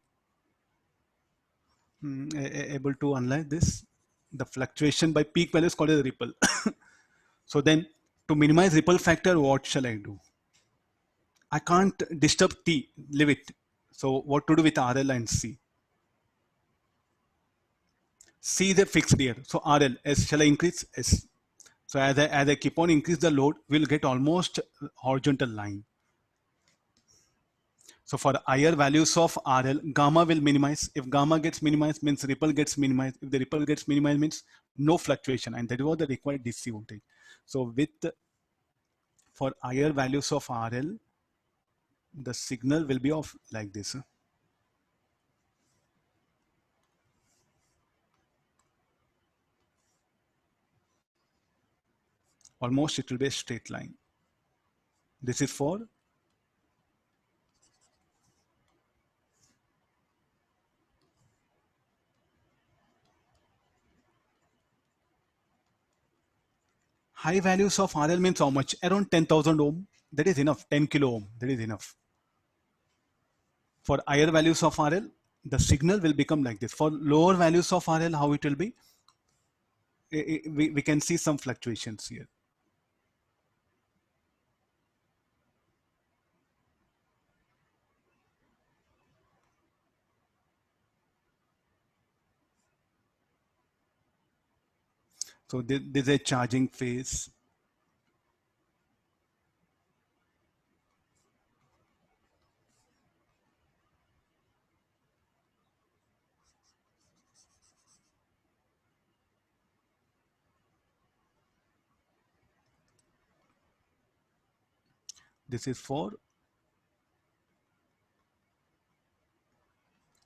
Able to analyze this? The fluctuation by peak value is called as ripple. So then to minimize ripple factor, what shall I do? I can't disturb T, leave it. So what to do with RL and C? C is a fixed here. So RL, S shall I increase? S. So as I keep on increase the load, we'll get almost horizontal line. So for higher values of RL, gamma will minimize. If gamma gets minimized, means ripple gets minimized. If the ripple gets minimized, means no fluctuation, and that is what the required DC voltage. So with for higher values of RL, the signal will be of like this. almost it will be a straight line. This is for high values of RL means how much? Around 10,000 ohm. That is enough. 10 kilo ohm. That is enough. For higher values of RL, the signal will become like this. For lower values of RL, how it will be? We can see some fluctuations here. So this is a charging phase. This is for,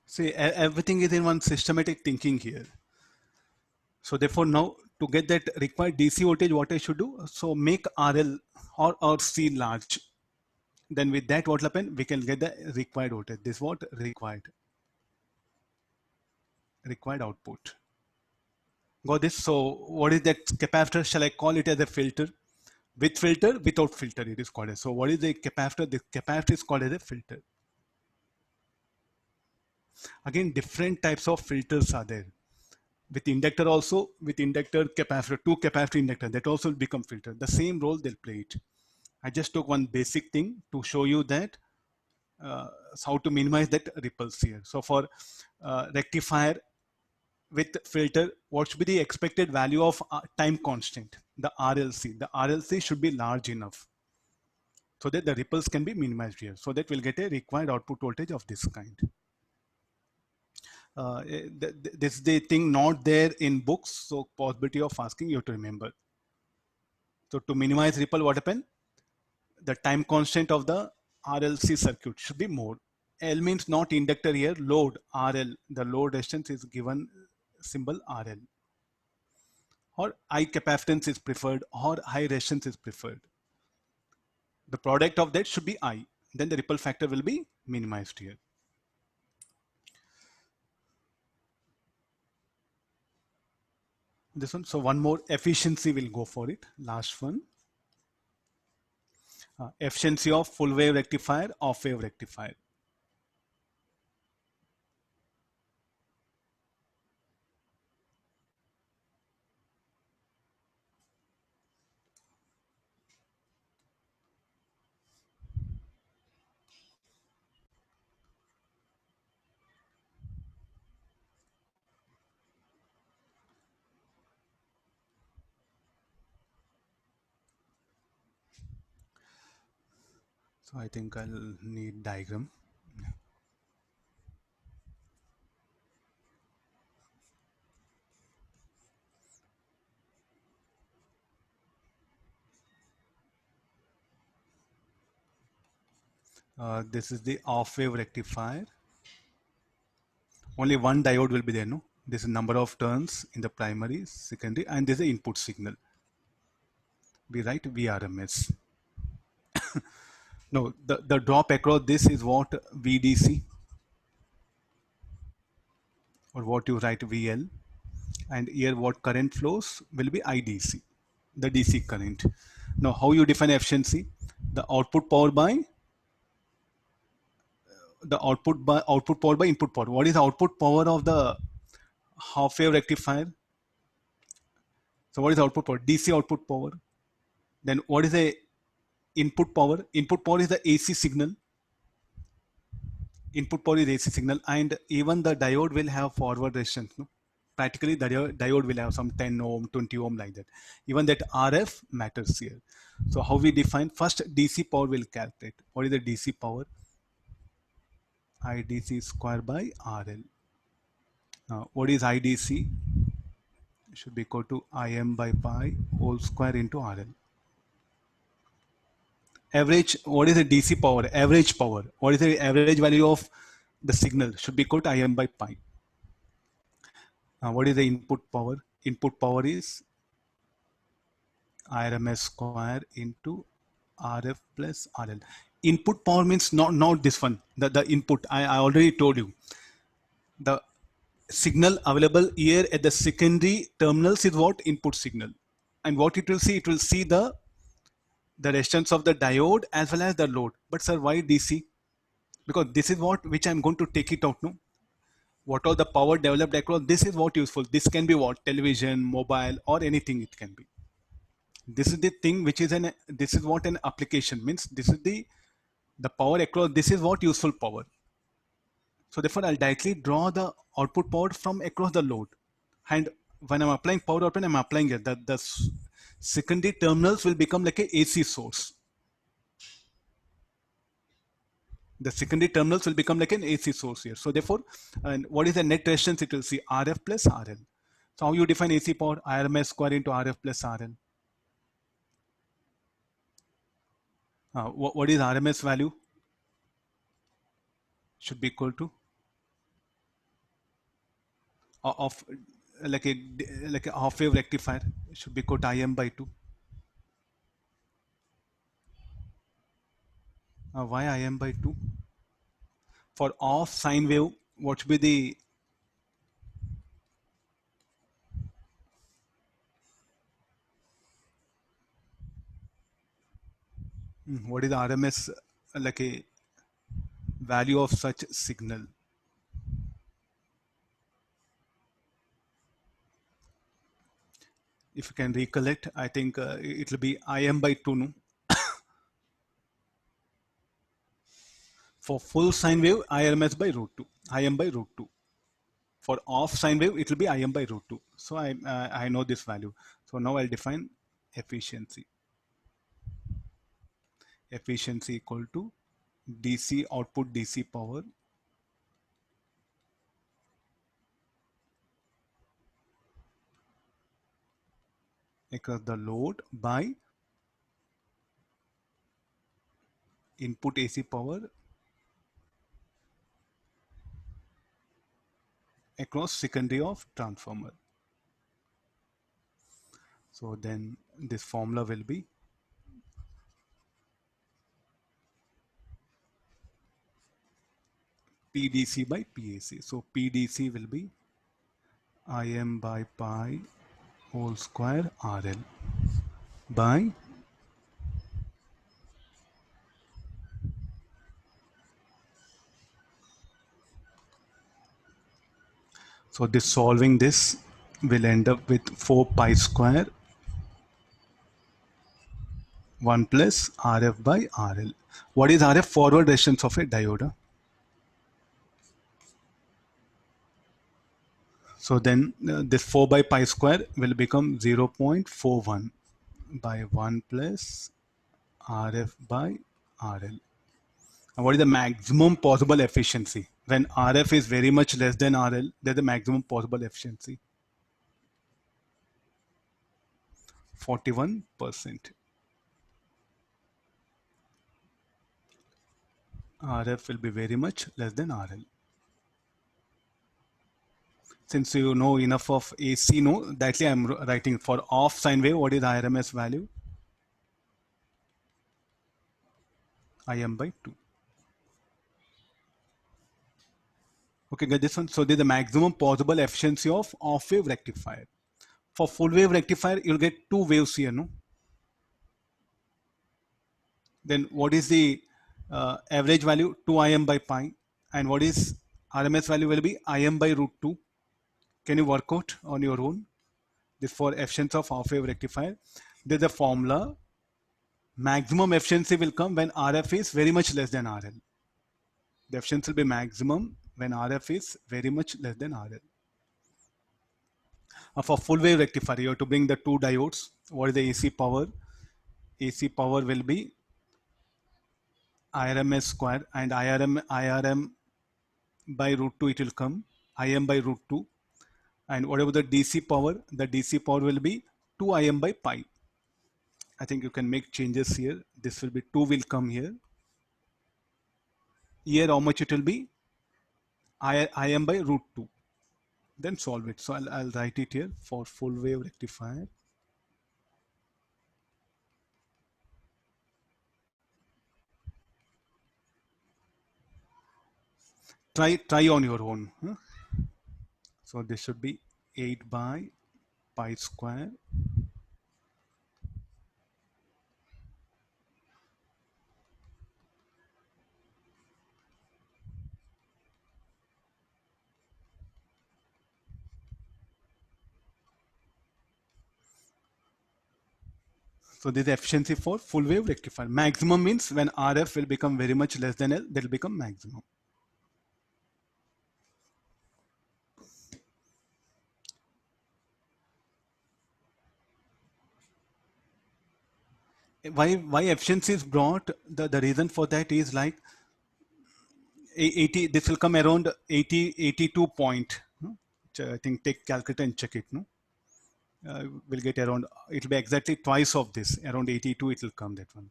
see, everything is in one systematic thinking here. So therefore now to get that required DC voltage, what I should do? So make RL or C large. Then with that, what will happen? We can get the required voltage. This is what required output. Got this? So what is that capacitor? Shall I call it as a filter? With filter, without filter, it is called as. So what is the capacitor? The capacitor is called as a filter. Again, different types of filters are there. With inductor also, with inductor, capacitor, two capacitor inductor, that also will become filter. The same role they'll play it. I just took one basic thing to show you that how to minimize that ripples here. So for rectifier with filter, what should be the expected value of time constant? The RLC. The RLC should be large enough so that the ripples can be minimized here. So that we'll get a required output voltage of this kind. This is the thing not there in books, so possibility of asking you to remember. So to minimize ripple, what happened? The time constant of the RLC circuit should be more. L means not inductor here, load RL. The load resistance is given symbol RL. Or high capacitance is preferred or high resistance is preferred. The product of that should be I. Then the ripple factor will be minimized here. This one, so one more efficiency will go for it. Last one. Efficiency of full wave rectifier, off wave rectifier. So I think I'll need diagram. This is the off wave rectifier. Only one diode will be there, no? This is number of turns in the primary, secondary, and this is the input signal. We write VRMS. No, the drop across this is what VDC, or what you write VL, and here what current flows will be IDC, the DC current. Now how you define efficiency? The output power by output power by input power. What is the output power of the half wave rectifier? So what is output power? DC output power. Then what is the input power? Input power is the AC signal. Input power is AC signal, and even the diode will have forward resistance. No? Practically, the diode will have some 10 ohm, 20 ohm like that. Even that RF matters here. So how we define? First, DC power will calculate. What is the DC power? IDC square by RL. Now, what is IDC? It should be equal to Im by pi whole square into RL. Average, what is the DC power? Average power. What is the average value of the signal? Should be equal to Im by pi. What is the input power? Input power is IRMS square into RF plus RL. Input power means not this one. The input I already told you. The signal available here at the secondary terminals is what? Input signal. And what it will see the resistance of the diode as well as the load. But sir, why DC? Because this is what which I'm going to take it out. No, what are the power developed across? This is what useful. This can be what? Television, mobile, or anything it can be. This is the thing which is an. This is what an application means. This is the power across. This is what useful power. So therefore, I'll directly draw the output power from across the load. And when I'm applying power output, I'm applying it. That the secondary terminals will become like a AC source. The secondary terminals will become like an AC source here. So therefore, and what is the net resistance? It will see RF plus RL. So how you define AC power? IRMS square into RF plus RL. What is RMS value? Should be equal to of like a half wave rectifier. It should be equal to IM by 2. Why IM by 2? For off sine wave, what should be the what is the RMS like a value of such signal? If you can recollect, I think it will be IM by 2. No? For full sine wave, IRMS by root 2. IM by root 2. For off sine wave, it will be IM by root 2. So I know this value. So now I'll define efficiency. Efficiency equal to DC output DC power across the load by input AC power across secondary of transformer. So then this formula will be PDC by PAC. So PDC will be IM by pi whole square RL by so this solving this will end up with 4 pi square 1 plus RF by RL. What is RF? Forward resistance of a diode. So then this 4 by pi square will become 0.41 by 1 plus RF by RL. And what is the maximum possible efficiency? When RF is very much less than RL, there's the maximum possible efficiency. 41%. RF will be very much less than RL. Since you know enough of AC, no, directly I'm writing for off sine wave, what is IRMS value? IM by 2. Okay, get this one. So this is the maximum possible efficiency of off wave rectifier. For full wave rectifier, you'll get 2 waves here, no? Then what is the average value? 2 IM by pi. And what is RMS value will be IM by root 2. Can you work out on your own? This for efficiency of half wave rectifier. There's a formula. Maximum efficiency will come when RF is very much less than RL. The efficiency will be maximum when RF is very much less than RL. For full wave rectifier, you have to bring the 2 diodes. What is the AC power? AC power will be IRMS square and IRM by root 2 it will come. IM by root 2. And whatever the DC power will be 2 IM by pi. I think you can make changes here. This will be 2 will come here. Here how much it will be? IM by root 2. Then solve it. So I'll write it here for full wave rectifier. try on your own. So this should be 8 by pi square. So this is efficiency for full wave rectifier. Maximum means when RF will become very much less than L, that will become maximum. Why efficiency is brought? The reason for that is like 80. This will come around 80 82 point. I think take calculator and check it. No, we'll get around. It will be exactly twice of this. Around 82. It will come that one.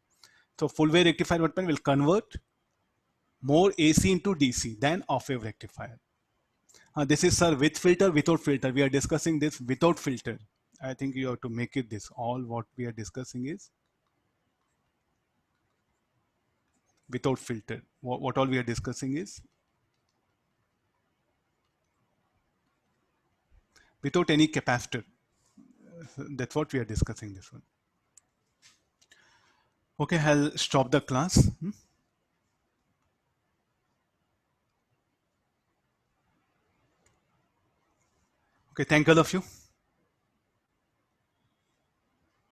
So full wave rectifier will convert more AC into DC than off wave rectifier. This is sir with filter, without filter. We are discussing this without filter. I think you have to make it this. All what we are discussing is without filter. What all we are discussing is without any capacitor. That's what we are discussing this one. Okay, I'll stop the class. Okay, thank all of you.